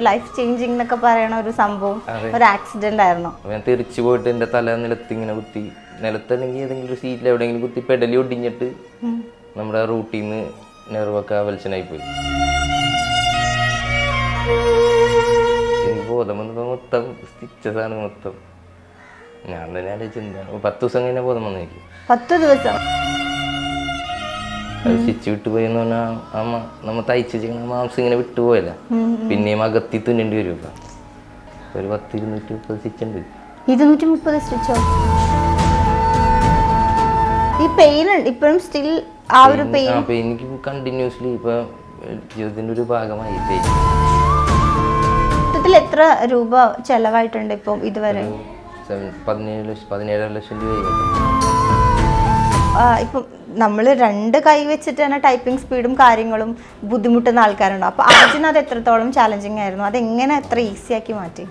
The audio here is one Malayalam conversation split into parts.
ലൈഫ് ചേഞ്ചിങ് എന്നൊക്കെ പറയണ ഒരു സംഭവം ഒരു ആക്സിഡന്റ് ആയിരുന്നു. ഞാൻ തിരിച്ചു പോയിട്ട് എന്റെ തല നിലത്ത് ഇങ്ങനെ കുത്തി, നിലത്തല്ലെങ്കിൽ ഏതെങ്കിലും ഒരു സീറ്റിൽ എവിടെയെങ്കിലും കുത്തി പെടലി ഒടിഞ്ഞിട്ട് നമ്മുടെ റൂട്ടിൽ നിന്ന് നെർവൊക്കെ വത്സനായി പോയി. എനിക്ക് ബോധം വന്നപ്പോൾ മൊത്തം സ്റ്റിച്ചസാണ് മൊത്തം. ഞാൻ തന്നെ ആലോചിച്ച് എന്താണ് 10 ദിവസം കഴിഞ്ഞാൽ ബോധം വന്നേക്കും. 10 ദിവസം അത് സ്റ്റിച്ച് വിട്ടുപോയി എന്ന് പറഞ്ഞാൽ നമ്മ തയ്ച്ച് മാംസം ഇങ്ങനെ വിട്ടുപോയല്ല, പിന്നെയും അകത്തി തുന്നേണ്ടി വരും. ഇപ്പൊ ഒരു 230 സ്റ്റിച്ച് ഉണ്ട്. 230 സ്റ്റിച്ചോ? ഈ പെയിൻ ഇപ്പോഴും സ്റ്റിൽ ആ ഒരു പെയിൻ എനിക്ക് കണ്ടിന്യൂസ്ലി ഇപ്പൊ ജീവിതത്തിന്റെ ഒരു ഭാഗമായി പെയിൻ. എത്ര രൂപ ചെലവായിട്ടുണ്ട് ഇപ്പം ഇതുവരെ? 17 ലക്ഷം രൂപ. ഇപ്പം നമ്മൾ 2 കൈ വെച്ചിട്ട് തന്നെ ടൈപ്പിംഗ് സ്പീഡും കാര്യങ്ങളും ബുദ്ധിമുട്ടുന്ന ആൾക്കാരുണ്ടോ? അപ്പോൾ അതിന് അത് എത്രത്തോളം ചാലഞ്ചിങ് ആയിരുന്നു? അതെങ്ങനെ എത്ര ഈസി ആക്കി മാറ്റി?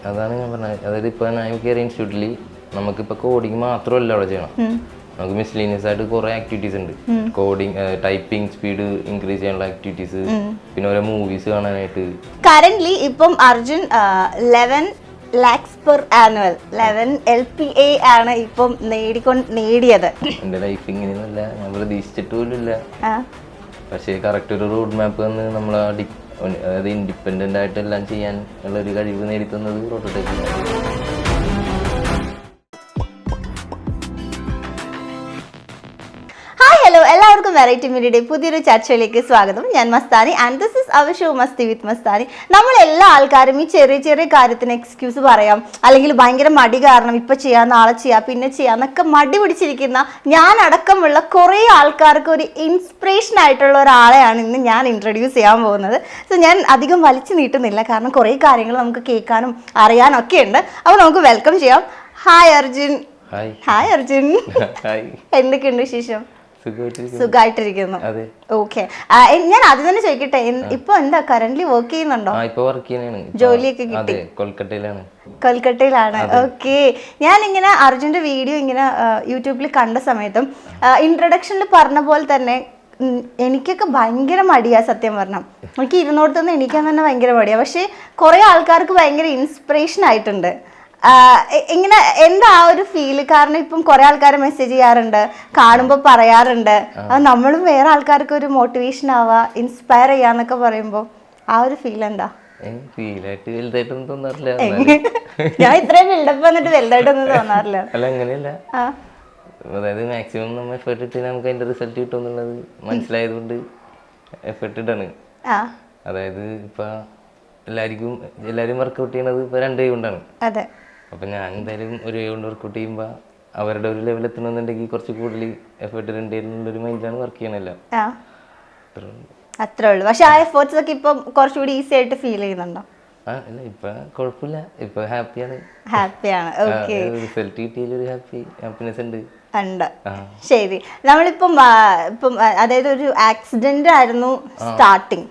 അതാണ് ഞാൻ പറഞ്ഞത്. അതായത് ഇപ്പോൾ ഞാൻ കയറിയ ഇൻസ്റ്റിറ്റ്യൂട്ടിൽ നമുക്കിപ്പോൾ കോഡിങ് മാത്രമല്ല അവിടെ ചെയ്യണം. നമുക്ക് മിസ്ലീനിയസ് ആയിട്ട് കുറേ ആക്ടിവിറ്റീസ് ഉണ്ട്. കോഡിങ്, ടൈപ്പിംഗ് സ്പീഡ് ഇൻക്രീസ് ചെയ്യാനുള്ള ആക്ടിവിറ്റീസ്, പിന്നെ ഓരോ മൂവീസ് കാണാനായിട്ട്. കറന്റ്ലി ഇപ്പം Arjun 11 lakhs per annual 11 LPA ആണ് ഇപ്പം നേടിയത്. എൻ്റെ ലൈഫ് ഇങ്ങനെയൊന്നുമല്ല, ഞാൻ പ്രതീക്ഷിച്ചിട്ട് പോലുമില്ല. പക്ഷേ കറക്റ്റ് ഒരു റോഡ് മാപ്പ് വന്ന് നമ്മൾ അതായത് ഇൻഡിപെൻഡൻ്റ് ആയിട്ട് എല്ലാം ചെയ്യാൻ ഉള്ള ഒരു കഴിവ് നേടിത്തന്നത് പ്രോട്ടോടൈപ്പിംഗ്. ഹലോ, എല്ലാവർക്കും വെറൈറ്റി മീഡിയയുടെ പുതിയൊരു ചർച്ചയിലേക്ക് സ്വാഗതം. ഞാൻ Mastani and this is our show Masti with Mastani. നമ്മൾ എല്ലാ ആൾക്കാരും ഈ ചെറിയ ചെറിയ കാര്യത്തിന് എക്സ്ക്യൂസ് പറയാം, അല്ലെങ്കിൽ ഭയങ്കര മടി കാരണം ഇപ്പം ചെയ്യാം, നാളെ ചെയ്യാം, പിന്നെ ചെയ്യാന്നൊക്കെ മടി പിടിച്ചിരിക്കുന്ന ഞാൻ അടക്കമുള്ള കുറേ ആൾക്കാർക്ക് ഒരു ഇൻസ്പിറേഷൻ ആയിട്ടുള്ള ഒരാളെയാണ് ഇന്ന് ഞാൻ ഇൻട്രൊഡ്യൂസ് ചെയ്യാൻ പോകുന്നത്. സോ ഞാൻ അധികം വലിച്ചു നീട്ടുന്നില്ല, കാരണം കുറേ കാര്യങ്ങൾ നമുക്ക് കേൾക്കാനും അറിയാനും ഒക്കെ ഉണ്ട്. അപ്പോൾ നമുക്ക് വെൽക്കം ചെയ്യാം. ഹായ് അർജുൻ. ഹായ് അർജുൻ, എന്തൊക്കെയുണ്ട് വിശേഷം? സുഖമായിട്ടിരിക്കുന്നു. ഓക്കെ, ഞാൻ ആദ്യം തന്നെ ചോദിക്കട്ടെ, ഇപ്പൊ എന്താ കറന്റ്ലി വർക്ക് ചെയ്യുന്നുണ്ടോ? ജോലിയൊക്കെ കിട്ടി? കൊൽക്കട്ടയിലാണ്. ഓക്കെ, ഞാൻ ഇങ്ങനെ അർജുന്റെ വീഡിയോ ഇങ്ങനെ യൂട്യൂബിൽ കണ്ട സമയത്തും ഇൻട്രൊഡക്ഷനിൽ പറഞ്ഞ പോലെ തന്നെ എനിക്കൊക്കെ ഭയങ്കര മടിയാ സത്യം പറഞ്ഞാൽ. എനിക്ക് ഇരുന്നോടത്തുനിന്ന് എണീക്കാൻ തന്നെ ഭയങ്കര മടിയാ. പക്ഷെ കുറെ ആൾക്കാർക്ക് ഭയങ്കര ഇൻസ്പിറേഷൻ ആയിട്ടുണ്ട്. ഇങ്ങനെ എന്താ ആ ഒരു ഫീല്? കാരണം ഇപ്പം കുറെ ആൾക്കാർ മെസ്സേജ് ചെയ്യാറുണ്ട്, കാണുമ്പോൾ പറയാറുണ്ട്, അത് നമ്മളും വേറെ ആൾക്കാർക്ക് ഒരു മോട്ടിവേഷൻ ആവാ, ഇൻസ്പയർ ചെയ്യാന്നൊക്കെ പറയുമ്പോൾ ആ ഒരു ഫീൽ എന്താ? ഞാൻ ഇത്രയും ബിൽഡപ്പ് വന്നിട്ട് വലുതായിട്ടൊന്നും തോന്നാറില്ല. അല്ല, അങ്ങനെയല്ല. അതായത് മാക്സിമം നമ്മൾ എഫേർട്ട് ഇട്ട് നമുക്ക് അതിന്റെ റിസൾട്ട് കിട്ടും എന്നുള്ളത് മനസ്സിലായതുകൊണ്ട് എഫേർട്ട് ഇട്ടാണ്. അതായത് ഇപ്പൊ എല്ലാരും വർക്ക്ഔട്ട് ചെയ്യണത് ഇപ്പൊ 2 കൈ കൊണ്ടാണ്. അപ്പൊ ഞാൻ എന്തായാലും ഒരു കൈ കൊണ്ട് വർക്ക്ഔട്ട് ചെയ്യുമ്പോ അവരുടെ ഒരു ലെവൽ എത്തണമെന്നുണ്ടെങ്കിൽ കുറച്ച് കൂടുതൽ എഫേർട്ട് ഇടേണ്ടൊരു മൈൻഡാണ് വർക്ക് ചെയ്യണല്ലോ. അത്രേ ഉള്ളൂ. പക്ഷെ ആ എഫേർട്സ് ഒക്കെ ഇപ്പൊ കുറച്ചുകൂടി ഈസി ആയിട്ട് ഫീൽ ചെയ്യുന്നുണ്ടോ? ഇപ്പൊ കുഴപ്പമില്ല, ഇപ്പൊ ഹാപ്പിയാണ്. റിസൾട്ട് കിട്ടിയതിൽ ഒരു ഹാപ്പിനെസ് ഉണ്ട്. ശരി, നമ്മളിപ്പം അതായത് ഒരു ആക്സിഡന്റ് ആയിരുന്നു സ്റ്റാർട്ടിങ്,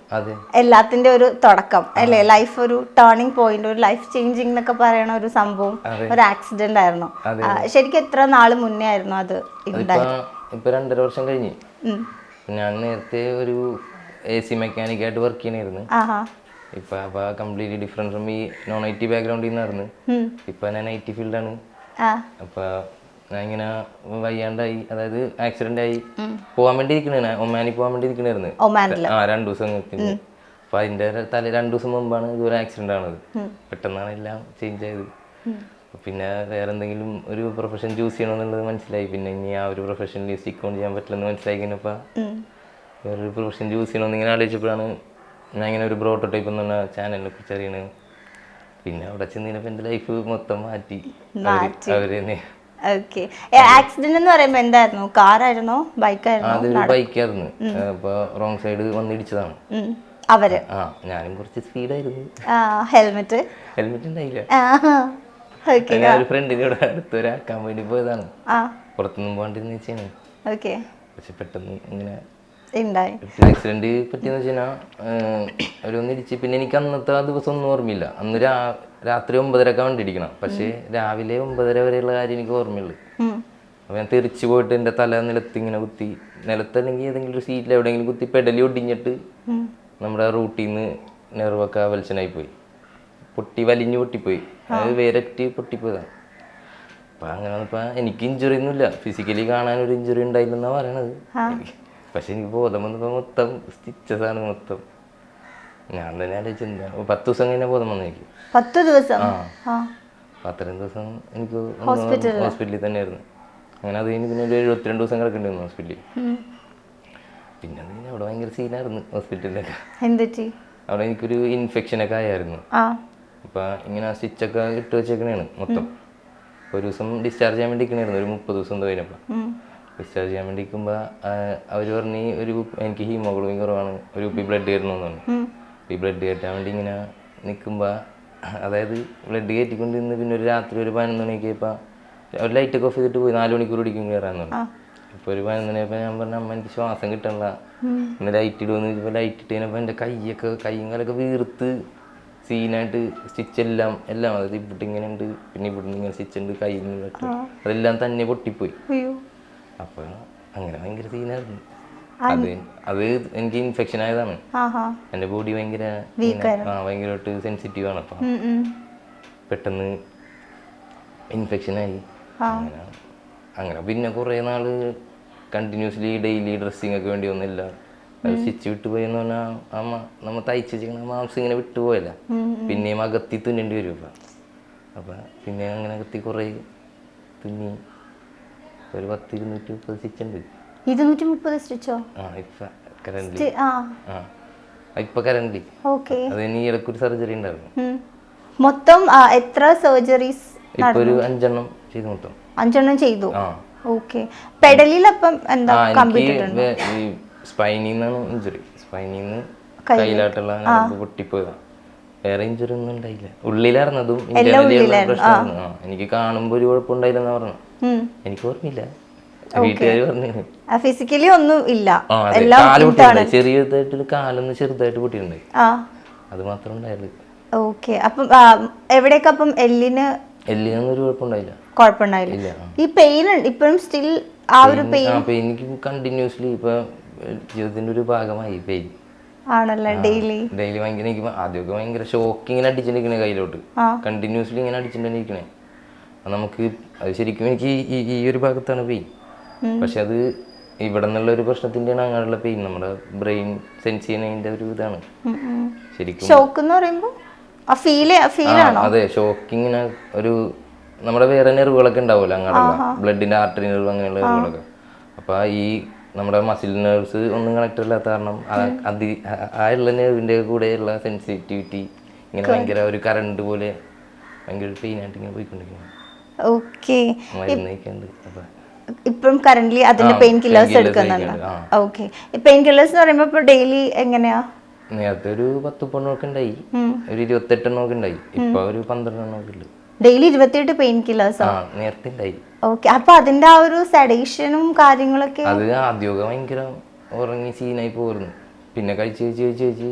എല്ലാത്തിന്റെ ഒരു തുടക്കം അല്ലേ? ലൈഫ് ഒരു ടേണിംഗ് പോയിന്റ്, ഒരു ലൈഫ് ചേഞ്ചിങ് എന്നൊക്കെ പറയണ ഒരു സംഭവം ഒരു ആക്സിഡന്റ് ആയിരുന്നു. ശരിക്കും എത്ര നാള് മുന്നേ ആയിരുന്നു അത്? ഇപ്പൊ 2.5 വർഷം കഴിഞ്ഞ്. ഞാൻ നേരത്തെ ഒരു AC മെക്കാനിക്കായിട്ട് വർക്ക് ചെയ്യണായിരുന്നു. ഇപ്പൊ കംപ്ലീറ്റ്ലി ഡിഫറെന്റ് ഫ്രം ഈ നോൺ IT ബാക്ക്ഗ്രൗണ്ടിൽ നിന്നായിരുന്നു. ഇപ്പൊ ഞാൻ IT ഫീൽഡാണ്. അപ്പൊ ഞാൻ ഇങ്ങനെ വയ്യാണ്ടായി, അതായത് ആക്സിഡന്റ് ആയി പോവാൻ വേണ്ടി ഇരിക്കണേ, ഒമാനിൽ പോവാൻ വേണ്ടി ഇരിക്കണായിരുന്നു. 2 ദിവസം കഴിഞ്ഞ്. അപ്പൊ അതിന്റെ 2 ദിവസം മുമ്പാണ് ഇതൊരു ആക്സിഡന്റ് ആണത്. പെട്ടെന്നാണ് എല്ലാം ചേഞ്ച് ആയത്. പിന്നെ വേറെ എന്തെങ്കിലും ഒരു പ്രൊഫഷൻ ചൂസ് ചെയ്യണമെന്നുള്ളത് മനസ്സിലായി. പിന്നെ ഇനി ആ ഒരു പ്രൊഫഷനിൽ സ്റ്റിക്ക് ഓൺ ചെയ്യാൻ പറ്റില്ലെന്ന് മനസ്സിലായി കഴിഞ്ഞപ്പോ വേറൊരു പ്രൊഫഷൻ ചൂസ് ചെയ്യണമെന്ന് ഇങ്ങനെ ആലോചിച്ചപ്പോഴാണ് ഞാൻ ഇങ്ങനെ ഒരു പ്രോട്ടോടൈപ്പ് എന്ന് പറഞ്ഞ ചാനലിനെ കുറിച്ച് അറിയണത്. പിന്നെ അവിടെ ചെന്നപ്പോ എന്റെ ലൈഫ് മൊത്തം മാറ്റി അവര് തന്നെ. ആക്സിഡന്റ് എന്ന് പറയുമ്പോ എന്തായിരുന്നു? കാറായിരുന്നോ ബൈക്കായിരുന്നോ? അതൊരു ബൈക്കായിരുന്നു. അപ്പൊ റോങ് സൈഡ് വന്നിടിച്ചതാണ് അവര്. ഞാനും കുറച്ച് സ്പീഡായിരുന്നു. ഹെൽമെറ്റ് ഉണ്ടായില്ല. ഒരു ഫ്രണ്ടിനോട് അടുത്തൊരാക്കാൻ വേണ്ടി പോയതാണ്, പുറത്തൊന്നും പോകണ്ടിരുന്ന വെച്ചാണ്. പക്ഷെ പെട്ടെന്ന് ഇങ്ങനെ ആക്സിഡന്റ് പറ്റിയെന്ന് വെച്ചാൽ ഒന്നിടിച്ച്. പിന്നെ എനിക്ക് അന്നത്തെ ആ ദിവസം ഒന്നും ഓർമ്മയില്ല. അന്ന് രാത്രി 9:30 വണ്ടിടിക്കണം. പക്ഷെ രാവിലെ 9:30 വരെയുള്ള കാര്യം എനിക്ക് ഓർമ്മയുള്ളു. അപ്പൊ ഞാൻ തിരിച്ചു പോയിട്ട് എന്റെ തല നിലത്ത് ഇങ്ങനെ കുത്തി, നിലത്തല്ലെങ്കിൽ ഏതെങ്കിലും ഒരു സീറ്റിൽ എവിടെയെങ്കിലും കുത്തി പെടലി ഒടിഞ്ഞിട്ട് നമ്മുടെ റൂട്ടിൽ നിന്ന് നെർവൊക്കെ വലിച്ചനായി പോയി, വലിഞ്ഞു പൊട്ടിപ്പോയി, അതായത് വേരറ്റ് പൊട്ടിപ്പോയതാണ്. അപ്പം അങ്ങനെ വന്നപ്പോൾ എനിക്ക് ഇഞ്ചുറി ഒന്നുമില്ല, ഫിസിക്കലി കാണാൻ ഒരു ഇഞ്ചുറി ഉണ്ടായില്ലെന്നാണ് പറയണത്. പക്ഷെ എനിക്ക് ബോധം വന്നപ്പോൾ മൊത്തം സ്റ്റിച്ചസാണ് മൊത്തം. ഞാൻ തന്നെ ആലോചിച്ചെന്താ 10 ദിവസം കഴിഞ്ഞാൽ ബോധം വന്നേക്ക്. 10 ദിവസം? അത്രയും ദിവസം എനിക്ക് ഹോസ്പിറ്റലിൽ തന്നെയായിരുന്നു. അങ്ങനെ അത് കഴിഞ്ഞ് പിന്നെ ഒരു 72 ദിവസം കിടക്കേണ്ടി വന്നു ഹോസ്പിറ്റലിൽ. പിന്നെ അവിടെ ഭയങ്കര സീനായിരുന്നു ഹോസ്പിറ്റലിലൊക്കെ. അവിടെ എനിക്കൊരു ഇൻഫെക്ഷനൊക്കെ ആയിരുന്നു. അപ്പം ഇങ്ങനെ സ്റ്റിച്ചൊക്കെ ഇട്ട് വെച്ചേക്കണേണ് മൊത്തം. ഒരു ദിവസം ഡിസ്ചാർജ് ചെയ്യാൻ വേണ്ടി ഇരിക്കണായിരുന്നു, ഒരു 30 ദിവസം കഴിഞ്ഞപ്പോൾ. ഡിസ്ചാർജ് ചെയ്യാൻ വേണ്ടി ഇരിക്കുമ്പോൾ അവർ പറഞ്ഞ് എനിക്ക് ഹീമോഗ്ലോബിൻ കുറവാണ്, ഒരു കുപ്പി ബ്ലഡ് കയറണമെന്ന് പറഞ്ഞു. ഈ ബ്ലഡ് കയറ്റാൻ വേണ്ടി ഇങ്ങനെ നിൽക്കുമ്പോൾ, അതായത് ബ്ലഡ് കയറ്റിക്കൊണ്ട് നിന്ന് പിന്നെ ഒരു രാത്രി ഒരു 11 മണിയൊക്കെ ആയപ്പോൾ ഒരു ലൈറ്റൊക്കെ ഓഫ് ചെയ്തിട്ട് പോയി, 4 മണിക്കൂർ പിടിക്കും കയറാൻ പറഞ്ഞു. ഇപ്പോൾ ഒരു 11 മണിയായപ്പോൾ ഞാൻ പറഞ്ഞ അമ്മ എനിക്ക് ശ്വാസം കിട്ടണില്ല, പിന്നെ ലൈറ്റ് ഇടുമെന്ന് ചോദിച്ചപ്പോൾ ലൈറ്റ് ഇട്ട് കഴിഞ്ഞപ്പോൾ എൻ്റെ കൈയും കാലൊക്കെ വീർത്ത് സീനായിട്ട് സ്റ്റിച്ചെല്ലാം അതായത് ഇവിടെ ഇങ്ങനെ ഉണ്ട്, പിന്നെ ഇവിടുന്ന് ഇങ്ങനെ സ്റ്റിച്ച് ഉണ്ട്, കയ്യിൽ നിന്ന് അതെല്ലാം തന്നെ പൊട്ടിപ്പോയി. അപ്പോൾ അങ്ങനെ ഭയങ്കര സീനായിരുന്നു. അത് എനിക്ക് ഇൻഫെക്ഷൻ ആയതാണ്. എൻ്റെ ബോഡി ഭയങ്കരമായിട്ട് സെൻസിറ്റീവ് ആണ്. അപ്പം പെട്ടെന്ന് ഇൻഫെക്ഷനായി. അങ്ങനെ പിന്നെ കുറേ നാൾ കണ്ടിന്യൂസ്ലി ഡെയിലി ഡ്രസ്സിങ് ഒക്കെ വേണ്ടി വന്നില്ല. അത് സ്റ്റിച്ച് വിട്ടുപോയി എന്ന് പറഞ്ഞാൽ നമ്മൾ തയ്ച്ച് വെച്ചിരിക്കണ മാംസം ഇങ്ങനെ വിട്ടുപോയല്ല, പിന്നെയും അകത്തി തുന്നേണ്ടി വരും. അപ്പം പിന്നെ അങ്ങനെ അകത്തി കുറേ തുന്നി ഒരു 230 സ്റ്റിച്ച് ഉണ്ട്. 230 സ്റ്റിച്ചോ? ഇപ്പൊ കറന്റ് അത് ഇനി ഇടയ്ക്കൊരു സർജറി ഉണ്ടായിരുന്നു. മൊത്തം എത്ര സർജറീസ്? ഇപ്പൊ ഒരു 5 എണ്ണം ചെയ്തു മൊത്തം. 5 എണ്ണം ചെയ്തു. പെഡലിലപ്പം എന്താ കമ്പ്ലീറ്റ് സ്പൈനിൽ നിന്നാണ് ഇഞ്ചുറി, സ്പൈനിൽ നിന്ന് കയ്യിലായിട്ടുള്ള പൊട്ടിപ്പോയതാണ്. വേറെ ഇഞ്ചുറി ഒന്നും ഉണ്ടായില്ല. ഉള്ളിലായിരുന്നതും പ്രശ്നമായിരുന്നു. എനിക്ക് കാണുമ്പോ ഒരു കുഴപ്പമുണ്ടായില്ലെന്നാ പറഞ്ഞു. എനിക്ക് ഓർമ്മയില്ല, വീട്ടുകാർ പറഞ്ഞു. ഫിസിക്കലി ഒന്നും ഇല്ല, ചെറിയതായിട്ട് കാലൊന്ന് ചെറുതായിട്ട് പൊട്ടിയിട്ടുണ്ടായി, അത് മാത്രം ഉണ്ടായിരുന്നു. അപ്പം എവിടെയൊക്കെ അപ്പം എല്ലിനൊന്നും ഒരു കുഴപ്പമുണ്ടായില്ല. ഈ പെയിൻ ഇപ്പോഴും സ്റ്റിൽ ആ ഒരു പെയിൻ എനിക്ക് കണ്ടിന്യൂസ്ലി ഇപ്പൊ ജീവിതത്തിന്റെ ഒരു ഭാഗമായി പെയിൻ ആണല്ലേ. ഡെയിലി ഭയങ്കര എനിക്ക് ആദ്യമൊക്കെ ഭയങ്കര ഷോക്ക് ഇങ്ങനെ അടിച്ചിട്ടിരിക്കണേ, കയ്യിലോട്ട് കണ്ടിന്യൂസ്ലി ഇങ്ങനെ അടിച്ചിട്ടിരിക്കണേ. നമുക്ക് അത് ശരിക്കും എനിക്ക് ഈ ഒരു ഭാഗത്താണ് പെയിൻ. പക്ഷെ അത് ഇവിടെ നിന്നുള്ള ഒരു പ്രശ്നത്തിന്റെയാണ് അങ്ങനെയുള്ള പെയിൻ, നമ്മുടെ ബ്രെയിൻ സെൻസ് ചെയ്യുന്നതിന്റെ ഒരു ഇതാണ് ശരിക്കും. ഷോക്ക് എന്ന് പറയുമ്പോൾ അതെ, ഷോക്കിങ്ങിന് ഒരു നമ്മുടെ വേറെ നെർവുകളൊക്കെ ഉണ്ടാവുമല്ലോ, അങ്ങനെയുള്ള ബ്ലഡിന്റെ ആർട്ടറി നെർവ് അങ്ങനെയുള്ള നെർവുകളൊക്കെ. അപ്പൊ ഈ നമ്മുടെ മസിൽ നെർവ്സ് ഒന്നും കണക്ട് അല്ലാത്ത കാരണം ആ ഉള്ള നെർവിന്റെ കൂടെയുള്ള സെൻസിറ്റിവിറ്റി ഇങ്ങനെ ഭയങ്കര ഒരു കറണ്ട് പോലെ ഭയങ്കര പെയിൻ ആയിട്ട് ഇങ്ങനെ പോയിക്കൊണ്ടിരിക്കുന്നു. മരുന്ന് കഴിക്കുന്നുണ്ട്. അപ്പൊ ഇപ്പം കറന്റ്ലി അതിന്റെ പെയിൻ കില്ലേഴ്സ് എടുക്കുന്നുണ്ട്. പെയിൻ കില്ലേഴ്സ് എന്ന് പറയുമ്പോൾ ഇപ്പൊ ഡെയിലി എങ്ങനെയാ? നേരത്തെ ഒരു 10 എണ്ണമൊക്കെ ഉണ്ടായി, ഒരു 28 എണ്ണമൊക്കെ ഉണ്ടായി, ഇപ്പൊ ഒരു 12 എണ്ണമൊക്കെ ഉണ്ട്. ഡെയിലി 28 പെയിൻ കില്ലേഴ്സ് നേരത്തെ ഉണ്ടായി. അപ്പൊ അതിന്റെ ആ ഒരു സെഡേഷനും കാര്യങ്ങളൊക്കെ അത് ആദ്യമൊക്കെ ഭയങ്കര ഉറങ്ങി സീനായി പോയിരുന്നു. പിന്നെ കഴിച്ച്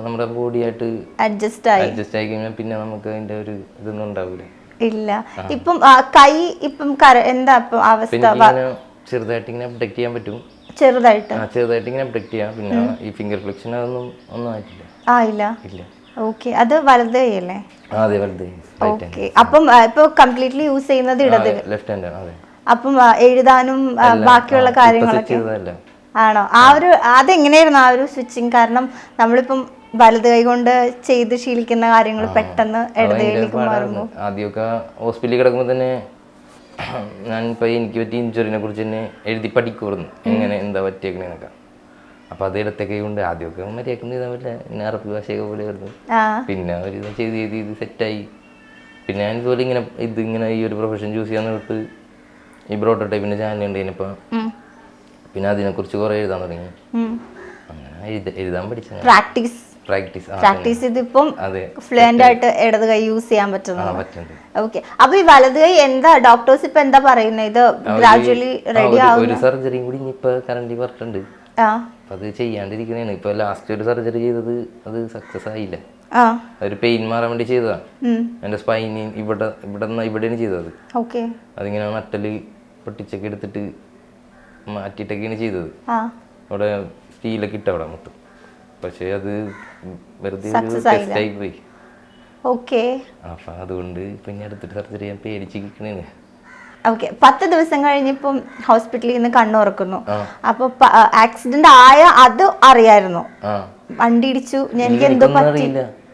നമ്മുടെ ബോഡിയായിട്ട് അഡ്ജസ്റ്റ് ആയി കഴിഞ്ഞാൽ പിന്നെ നമുക്ക് അതിന്റെ ഒരു ഇതൊന്നും ഉണ്ടാവില്ല. ഇല്ല. ഇപ്പം കൈ ഇപ്പം എന്താ ഇപ്പം അവസ്ഥ? ചെറുതായിട്ട് ഇങ്ങനെ അപ്ഡക്ട് ചെയ്യാൻ പറ്റും, ചെറുതായിട്ട് ഇങ്ങനെ അപ്ഡക്ട് ചെയ്യാം. പിന്നെ ഈ ഫിംഗർ ഫ്ലെക്ഷൻ ഒന്നും ആയില്ല. അത് വലത് കൈയല്ലേ? അതെ, വലത് കൈ. അപ്പം ഇപ്പൊ കംപ്ലീറ്റ്ലി യൂസ് ചെയ്യുന്നത് ഇടത് ലെഫ്റ്റ് ഹാൻഡ് ആണ്. അപ്പം എഴുതാനും ബാക്കിയുള്ള കാര്യങ്ങളൊക്കെ ആണോ? അതെങ്ങനെയായിരുന്നു ആ ഒരു സ്വിച്ചിങ്? കാരണം നമ്മളിപ്പം വലത് കൈ കൊണ്ട് ചെയ്ത് ശീലിക്കുന്ന കാര്യങ്ങൾ പെട്ടെന്ന് ഇടത് കൈയിലേക്ക് മാറുമ്പോൾ. ആദ്യമൊക്കെ ഹോസ്പിറ്റലിൽ കിടക്കുമ്പോൾ തന്നെ ഞാനിപ്പോൾ എനിക്ക് പറ്റിയ ഇഞ്ചുറിനെ കുറിച്ച് തന്നെ എഴുതി പഠിക്കുമായിരുന്നു, എങ്ങനെ എന്താ പറ്റിയേക്കണേന്നൊക്കെ. അപ്പൊ അത് ഇടത്തെ കൈ കൊണ്ട് ആദ്യമൊക്കെ മര്യാദക്കൊന്നും ചെയ്താൽ പറ്റില്ല, പിന്നെ അറബി ഭാഷയൊക്കെ പോലെ ആയിരുന്നു. പിന്നെ ഒരു ചെയ്ത് സെറ്റായി. പിന്നെ ഞാൻ ഇതുപോലെ ഇങ്ങനെ ഈ ഒരു പ്രൊഫഷൻ ചൂസ് ചെയ്യാൻ നേരത്ത് ഈ പ്രോട്ടോടൈപ്പിന്റെ ചാനൽ ഉണ്ട് കഴിഞ്ഞപ്പോൾ പിന്നെ അതിനെക്കുറിച്ച് കുറെ എഴുതാൻ തുടങ്ങി. അങ്ങനെ എഴുതാൻ പഠിച്ച പ്രാക്ടീസ് ചെയ്തിപ്പം ഫ്ലുവന്റ് ആയിട്ട് ഇടത് കൈ യൂസ് ചെയ്യാൻ പറ്റുന്നുണ്ട്. ഓക്കെ. അപ്പൊ ഈ വലത് കൈ എന്താ ഡോക്ടേഴ്സ് ഇപ്പൊ എന്താ പറയുന്നത്? ഇത് ഗ്രാജുവലി റെഡി ആവും? ഒരു സർജറി കൂടി ഇപ്പൊ കറന്റ് പറഞ്ഞിട്ടുണ്ട്, അത് ചെയ്യാണ്ടിരിക്കണേണ്. ഇപ്പൊ ലാസ്റ്റ് ഒരു സർജറി ചെയ്തത് അത് സക്സസ് ആയില്ല. ഒരു പെയിൻ മാറാൻ വേണ്ടി ചെയ്തതാണ്. എന്റെ സ്പൈനി ഇവിടെയാണ് ചെയ്തത്. അതിങ്ങനെ നട്ടല് പൊട്ടിച്ചൊക്കെ എടുത്തിട്ട് മാറ്റിയിട്ടൊക്കെയാണ് ചെയ്തത്. അവിടെ സ്റ്റീലൊക്കെ ഇട്ട അവിടെ മൊത്തം. പക്ഷെ അത് വെറുതെ ഒരു ടെസ്റ്റ് ആയി പോയി. ഓക്കെ. അപ്പൊ അതുകൊണ്ട് പിന്നെ അടുത്തിട്ട് സർജറി ചെയ്യാൻ പേടിച്ചിരിക്കണേന്ന്. ഓക്കെ. 10 ദിവസം കഴിഞ്ഞിപ്പം ഹോസ്പിറ്റലിൽ നിന്ന് കണ്ണു തുറക്കുന്നു. അപ്പൊ ആക്സിഡന്റ് ആയ അത് അറിയായിരുന്നു, വണ്ടി ഇടിച്ചു, എനിക്ക് എന്തോ പറ്റി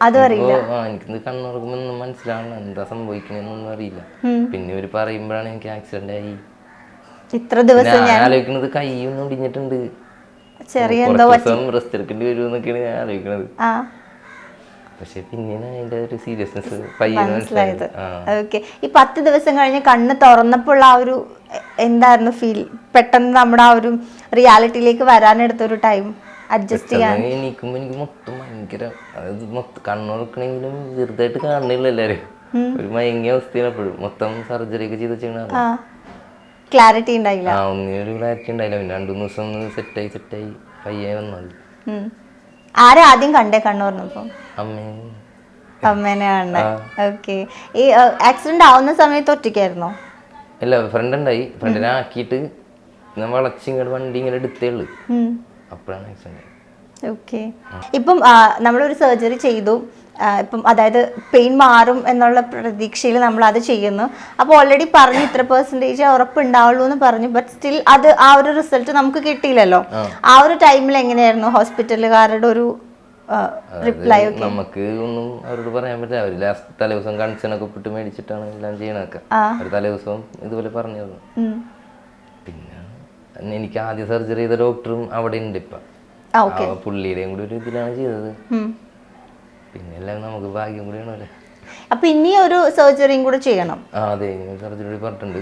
അതും അറിയില്ല. എനിക്ക് കണ്ണുറക്കുമ്പോ ഒന്നും മനസ്സിലാവണം എന്താ സംഭവിക്കണെന്നൊന്നും അറിയില്ല. പിന്നെ ഇവര് പറയുമ്പോഴാണ് എനിക്ക് ആക്സിഡന്റ് ആയി. ഇത്ര ദിവസം ഞാൻ ആലോചിക്കുന്നത് കൈയൊന്നും ഒടിഞ്ഞിട്ടുണ്ട്, ചെറിയ റെസ്റ്റ് എടുക്കേണ്ടി വരുമെന്നൊക്കെയാണ് ഞാൻ ആലോചിക്കണത്. പക്ഷെ പിന്നെയാണ് അതിന്റെ ഒരു സീരിയസ്നെസ് മനസ്സിലായത്. ഓക്കെ. ഈ 10 ദിവസം കഴിഞ്ഞ് കണ്ണ് തുറന്നപ്പോൾ ആ ഒരു എന്തായിരുന്നു ഫീൽ? പെട്ടെന്ന് നമ്മുടെ ആ ഒരു റിയാലിറ്റിയിലേക്ക് വരാനെടുത്തൊരു ടൈം അഡ്ജസ്റ്റ് ചെയ്യാൻ. എണീക്കുമ്പോ എനിക്ക് മൊത്തം ഭയങ്കര, അതായത് കണ്ണുറക്കണെങ്കിലും ചെറുതായിട്ട് കാണുന്നില്ല എല്ലാരും, ഒരു മയങ്ങിയ അവസ്ഥയാണ് എപ്പോഴും. മൊത്തം സർജറി ഒക്കെ ചെയ്ത് വെച്ചാൽ ക്ലാരിറ്റി ഉണ്ടായില്ല. ഒന്നിനൊരു ക്ലാരിറ്റി ഉണ്ടായില്ല. പിന്നെ 2-3 ദിവസം ഒന്ന് സെറ്റായി പയ്യെ വന്നത്. ആരാ ആദ്യം കണ്ടേ കണ്ണു പറഞ്ഞപ്പോ? അമ്മേനെ കണ്ടേ. ഓക്കെ. ഈ ആക്സിഡന്റ് ആവുന്ന സമയത്ത് ഒറ്റയ്ക്കായിരുന്നോ? ഇല്ല, ഫ്രണ്ട് ഉണ്ടായി. ഫ്രണ്ടിനെ ആക്കിയിട്ട് വളച്ചിങ്ങോട്ട് വണ്ടി ഇങ്ങനെ എടുത്തേ ഉള്ളു, അപ്പോഴാണ് ആക്സിഡന്റ്. ഓക്കെ. ഇപ്പം നമ്മളൊരു സർജറി ചെയ്തു, ഇപ്പം അതായത് പെയിൻ മാറും എന്നുള്ള പ്രതീക്ഷയിൽ നമ്മൾ അത് ചെയ്യുന്നു. അപ്പോൾ ഓൾറെഡി പറഞ്ഞു ഇത്ര % ഉറപ്പുണ്ടാവുള്ളൂ എന്ന് പറഞ്ഞു. ബട്ട് സ്റ്റിൽ അത് ആ ഒരു റിസൾട്ട് നമുക്ക് കിട്ടിയില്ലല്ലോ. ആ ഒരു ടൈമിൽ എങ്ങനെയായിരുന്നു ഹോസ്പിറ്റലുകാരുടെ ഒരു റിപ്ലൈ? നമുക്ക് ഒന്നും അവരോട് പറയാൻ പറ്റില്ല. അവർ ലാസ്റ്റ് തലേദിവസം കൺസേണൊക്കെ ഇട്ട് മേടിച്ചിട്ടാണ് എല്ലാം ചെയ്യണൊക്കെ. ഒരു തലേദിവസം ഇതുപോലെ പറഞ്ഞു. പിന്നെ എനിക്ക് ആദ്യ സർജറി ചെയ്ത ഡോക്ടറും അവിടെ ഉണ്ട് ഇപ്പൊ, പുള്ളിയുടെയും കൂടി ഒരു ഇതിലാണ് ചെയ്തത്. പിന്നെ എല്ലാം നമുക്ക് ഭാഗ്യം കൂടിയാണല്ലേ. അപ്പൊ ഇനി ഒരു സർജറിയും കൂടെ ചെയ്യണം? അതെ, സർജറി പറഞ്ഞിട്ടുണ്ട്.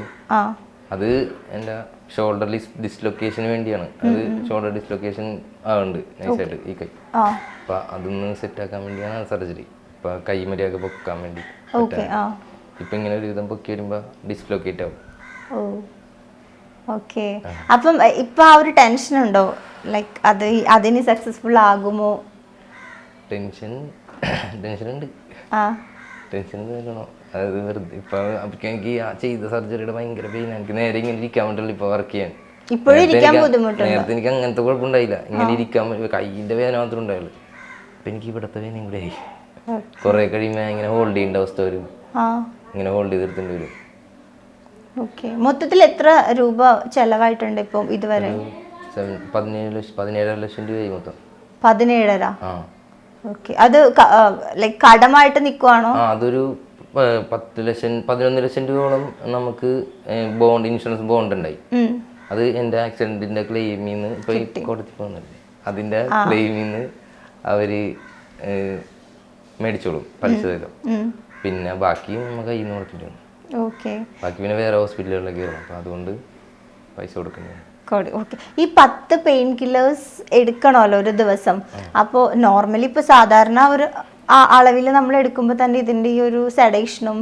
അത് എൻ്റെ ഷോൾഡർ ഡിസ്ലൊക്കേഷന് വേണ്ടിയാണ്. അത് ഷോൾഡർ ഡിസ്ലൊക്കേഷൻ ആവുന്നുണ്ട് നൈസായിട്ട് ഈ കൈ. അപ്പൊ അതൊന്ന് സെറ്റ് ആക്കാൻ വേണ്ടിയാണ് സർജറി. ഇപ്പൊ കൈ മര്യാദ പൊക്കാൻ വേണ്ടി. ഇപ്പൊ ഇങ്ങനെ ഒരു വിധം പൊക്കി വരുമ്പോ ഡിസ്ലൊക്കേറ്റ് ആവും. ഓക്കെ. അപ്പം ഇപ്പൊ ആ ഒരു ടെൻഷൻ ഉണ്ടോ, ലൈക്ക് അതിന് സക്സസ്ഫുൾ ആകുമോ? ടെൻഷൻ ഉണ്ട്. ടെൻഷൻ വേണോ? അതായത് വെറുതെ ഇപ്പൊ എനിക്ക് ചെയ്ത സർജറിയുടെ ഭയങ്കര പെയിൻ. എനിക്ക് നേരെ ഇങ്ങനെ ഇരിക്കാൻ പറ്റില്ല ഇപ്പൊ വർക്ക് ചെയ്യാൻ. നേരത്തെ എനിക്ക് അങ്ങനത്തെ കുഴപ്പമുണ്ടായില്ല. ഇങ്ങനെ ഇരിക്കാൻ കൈയിന്റെ വേദന മാത്രമേ ഉണ്ടായുള്ളൂ. അപ്പൊ എനിക്ക് ഇവിടത്തെ വേദനയും കൂടെ ആയി. കുറെ കഴിയുമ്പോ ഇങ്ങനെ ഹോൾഡ് ചെയ്യേണ്ട അവസ്ഥ വരും, ഇങ്ങനെ ഹോൾഡ് ചെയ്തെടുത്തേണ്ടി വരും. ഓക്കെ. മൊത്തത്തിൽ എത്ര രൂപ ചെലവായിട്ടുണ്ട് ഇപ്പം ഇതുവരെ? 17 ലക്ഷം രൂപയായി മൊത്തം. 17. ഓക്കെ. അത് ലൈക്ക് കടമായിട്ട് നിൽക്കുവാണോ? അതൊരു 11 ലക്ഷം രൂപയോളം നമുക്ക് ബോണ്ട്, ഇൻഷുറൻസ് ബോണ്ട് ഉണ്ടായി. അത് എൻ്റെ ആക്സിഡന്റിന്റെ ക്ലെയിമിൽ നിന്ന് ഇപ്പൊ കൊടുത്തി പോകുന്നില്ലേ, അതിന്റെ ക്ലെയിമിൽ നിന്ന് അവര് മേടിച്ചോളും പലിശ തരും. പിന്നെ ബാക്കി നമ്മൾ കയ്യിൽ നിന്ന് കൊടുത്തിട്ടുണ്ട്. ബാക്കി പിന്നെ വേറെ ഹോസ്പിറ്റലുകളിലേക്ക് വരണം. അപ്പൊ അതുകൊണ്ട് പൈസ കൊടുക്കുന്നത്. ഓക്കെ. ഈ 10 പെയിൻ കില്ലേഴ്സ് എടുക്കണമല്ലോ ഒരു ദിവസം. അപ്പോൾ നോർമലി ഇപ്പോൾ സാധാരണ ഒരു അളവിൽ നമ്മൾ എടുക്കുമ്പോൾ തന്നെ ഇതിൻ്റെ ഈ ഒരു സെഡേഷനും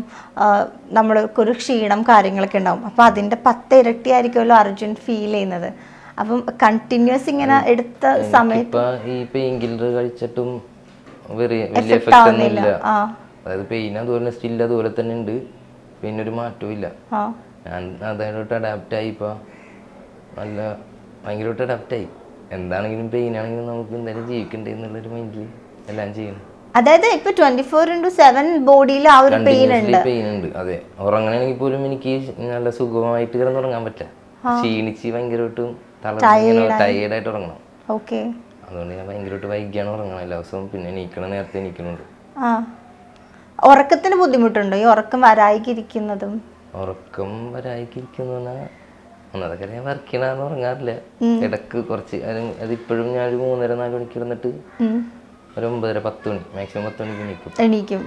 നമ്മൾക്കൊരു ക്ഷീണം കാര്യങ്ങളൊക്കെ ഉണ്ടാവും. അപ്പോൾ അതിൻ്റെ 10 ഇരട്ടി ആയിരിക്കുമല്ലോ അർജുൻ ഫീൽ ചെയ്യുന്നത്. അപ്പം കണ്ടിന്യൂസ് ഇങ്ങനെ എടുത്ത സമയത്ത് ഈ പെയിൻ കില്ലർ കഴിച്ചിട്ടും വലിയ എഫക്റ്റ് ഒന്നുമില്ല. അതായത് പെയിൻ അതുപോലെ സ്റ്റിൽ അതുപോലെ തന്നെ ഉണ്ട്, പിന്നെ ഒരു മാറ്റവും ഇല്ല. ഞാൻ അതായിട്ട് അഡാപ്റ്റ് ആയി. ഇപ്പൊ നല്ല ഭയങ്കരമായിട്ട് അഡാപ്റ്റായി. എന്താണെങ്കിലും പെയിൻ ആണെങ്കിലും നമുക്ക് എന്തായാലും ജീവിക്കണ്ടേ എന്നുള്ളൊരു മൈൻഡിൽ എല്ലാം ചെയ്യണം. അതായത് ഇപ്പൊ 24/7 ബോഡിയിൽ ആ ഒരു പെയിൻ ഉണ്ട്. അതെ, ഉറങ്ങണമെങ്കിൽ പോലും എനിക്ക് നല്ല സുഖമായിട്ട് കിടന്നുറങ്ങാൻ പറ്റില്ല. ക്ഷീണിച്ച് ഭയങ്കരമായിട്ടും ടയേർഡായിട്ട് ഉറങ്ങണം. അതുകൊണ്ട് ഞാൻ ഭയങ്കരമായിട്ട് വൈകിയാണ് ഉറങ്ങണം എല്ലാ ദിവസവും. പിന്നെ എണീക്കണം, നേരത്തെ എണീക്കണുണ്ട്. ഉറക്കത്തിന് ബുദ്ധിമുട്ടുണ്ടോ? ഈ ഉറക്കം വരായിക്കിരിക്കുന്നതും? ഉറക്കം വരായിക്കിരിക്കുന്ന ഒന്നതൊക്കെ ഞാൻ വർക്ക് ചെയ്യണമെന്ന് ഉറങ്ങാറില്ല. ഇടക്ക് കുറച്ച് അതിപ്പോഴും ഞാൻ ഒരു 3-4 മണിക്ക് ഇരുന്നിട്ട് ഒരു 9-10 മണി, മാക്സിമം 10 മണിക്ക് എണീക്കും.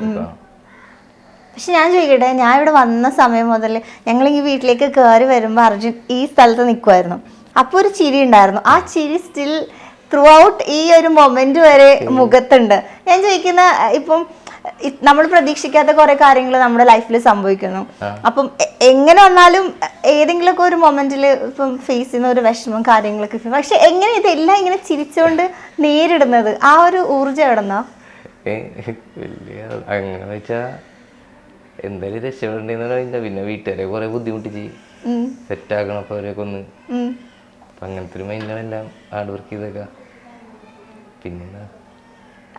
പക്ഷെ ഞാൻ ചോദിക്കട്ടെ, ഞാൻ ഇവിടെ വന്ന സമയം മുതൽ ഞങ്ങൾ ഈ വീട്ടിലേക്ക് കയറി വരുമ്പോൾ അർജുൻ ഈ സ്ഥലത്ത് നിൽക്കുമായിരുന്നു. അപ്പോൾ ഒരു ചിരി ഉണ്ടായിരുന്നു. ആ ചിരി സ്റ്റിൽ ത്രൂ ഔട്ട് ഈ ഒരു മൊമെന്റ് വരെ മുഖത്തുണ്ട്. ഞാൻ ചോദിക്കുന്ന, ഇപ്പം നമ്മൾ പ്രതീക്ഷിക്കാത്ത കുറെ കാര്യങ്ങൾ നമ്മുടെ ലൈഫിൽ സംഭവിക്കുന്നു. അപ്പം എങ്ങനെ വന്നാലും ഏതെങ്കിലുമൊക്കെ ഒരു മൊമെന്റിൽ ഇപ്പം ഫേസ് ചെയ്യുന്ന ഒരു വിഷമം കാര്യങ്ങളൊക്കെ, പക്ഷെ എങ്ങനെ ഇതെല്ലാം ഇങ്ങനെ ചിരിച്ചുകൊണ്ട് നേരിടുന്നത്? ആ ഒരു ഊർജ്ജം എവിടെന്നാ? അങ്ങനെ വെച്ചാ എന്തായാലും രക്ഷപ്പെടേണ്ടെന്ന് പറഞ്ഞാൽ പിന്നെ വീട്ടുകാരെ കുറെ ബുദ്ധിമുട്ടിച്ച് സെറ്റ് ആക്കണം. അപ്പൊ അവരെയൊക്കെ ഒന്ന് അപ്പൊ അങ്ങനത്തെ ഒരു മൈൻഡിലാണ് എല്ലാം ഹാർഡ് വർക്ക് ചെയ്തേക്ക. പിന്നെന്താ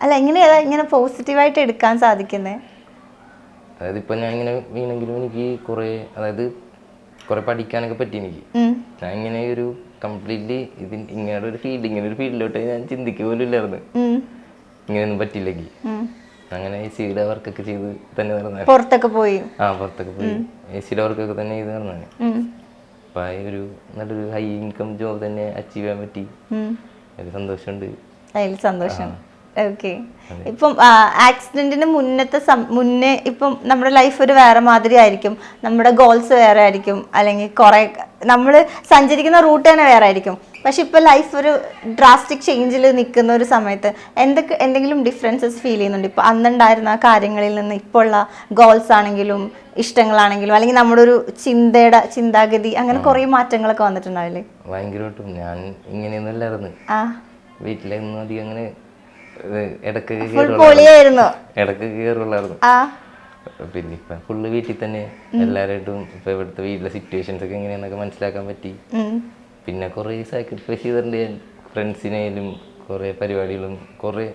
അല്ല എങ്ങനെയാ ഇങ്ങനെ പോസിറ്റീവായിട്ട് എടുക്കാൻ സാധിക്കുന്നത്? അതായത് ഇപ്പം ഞാൻ ഇങ്ങനെ വീണെങ്കിലും എനിക്ക് കുറേ, അതായത് കുറേ പഠിക്കാനൊക്കെ പറ്റി എനിക്ക്. ഞാൻ ഇങ്ങനെ ഒരു കംപ്ലീറ്റ്ലി ഇങ്ങനെ ഒരു ഫീൽഡ്, ഇങ്ങനെ ഒരു ഫീൽഡിലോട്ട് ഞാൻ ചിന്തിക്കുക പോലും ഇല്ലായിരുന്നു ഇങ്ങനെയൊന്നും പറ്റില്ലെങ്കിൽ. അങ്ങനെ AC യുടെ വർക്കൊക്കെ ചെയ്ത് തന്നെ നടന്നു. പുറത്തൊക്കെ പോയി പുറത്തൊക്കെ പോയി AC യുടെ വർക്കൊക്കെ തന്നെ ചെയ്ത് നടന്നു. അപ്പം ആ ഒരു നല്ലൊരു ഹൈ ഇൻകം ജോബ് തന്നെ അച്ചീവ് ചെയ്യാൻ പറ്റി. അതിൽ സന്തോഷമുണ്ട്. അതിൽ സന്തോഷം. ഓക്കെ. ഇപ്പം ആക്സിഡന്റിന് മുന്നേ ഇപ്പം നമ്മുടെ ലൈഫ് ഒരു വേറെ മാതിരി ആയിരിക്കും, നമ്മുടെ ഗോൾസ് വേറെ ആയിരിക്കും, അല്ലെങ്കിൽ കുറെ നമ്മൾ സഞ്ചരിക്കുന്ന റൂട്ട് തന്നെ വേറെ ആയിരിക്കും. പക്ഷെ ഇപ്പൊ ലൈഫ് ഒരു ഡ്രാസ്റ്റിക് ചേഞ്ചിൽ നിൽക്കുന്ന ഒരു സമയത്ത് എന്തെങ്കിലും ഡിഫറൻസസ് ഫീൽ ചെയ്യുന്നുണ്ട്? ഇപ്പൊ അന്നുണ്ടായിരുന്ന കാര്യങ്ങളിൽ നിന്ന് ഇപ്പോൾ ഉള്ള ഗോൾസ് ആണെങ്കിലും ഇഷ്ടങ്ങളാണെങ്കിലും, അല്ലെങ്കിൽ നമ്മുടെ ഒരു ചിന്താഗതി, അങ്ങനെ കുറെ മാറ്റങ്ങളൊക്കെ വന്നിട്ടുണ്ടാവില്ലേ? ഭയങ്കരമായിട്ടും. ഞാൻ ഇങ്ങനെയൊന്നുമല്ലായിരുന്നു. വീട്ടിലൊന്നും അധികം അങ്ങനെ ഇടയ്ക്ക് കയറുള്ളായിരുന്നു. പിന്നെ ഇപ്പം ഫുള്ള് വീട്ടിൽ തന്നെ എല്ലാവരായിട്ടും ഇപ്പം ഇവിടുത്തെ വീട്ടിലെ സിറ്റുവേഷൻസ് ഒക്കെ എങ്ങനെയാന്നൊക്കെ മനസ്സിലാക്കാൻ പറ്റി. പിന്നെ കുറേ സാക്രിഫൈസ് ചെയ്തിട്ടുണ്ട് ഞാൻ. ഫ്രണ്ട്സിനായാലും കുറേ പരിപാടികളും കുറേ,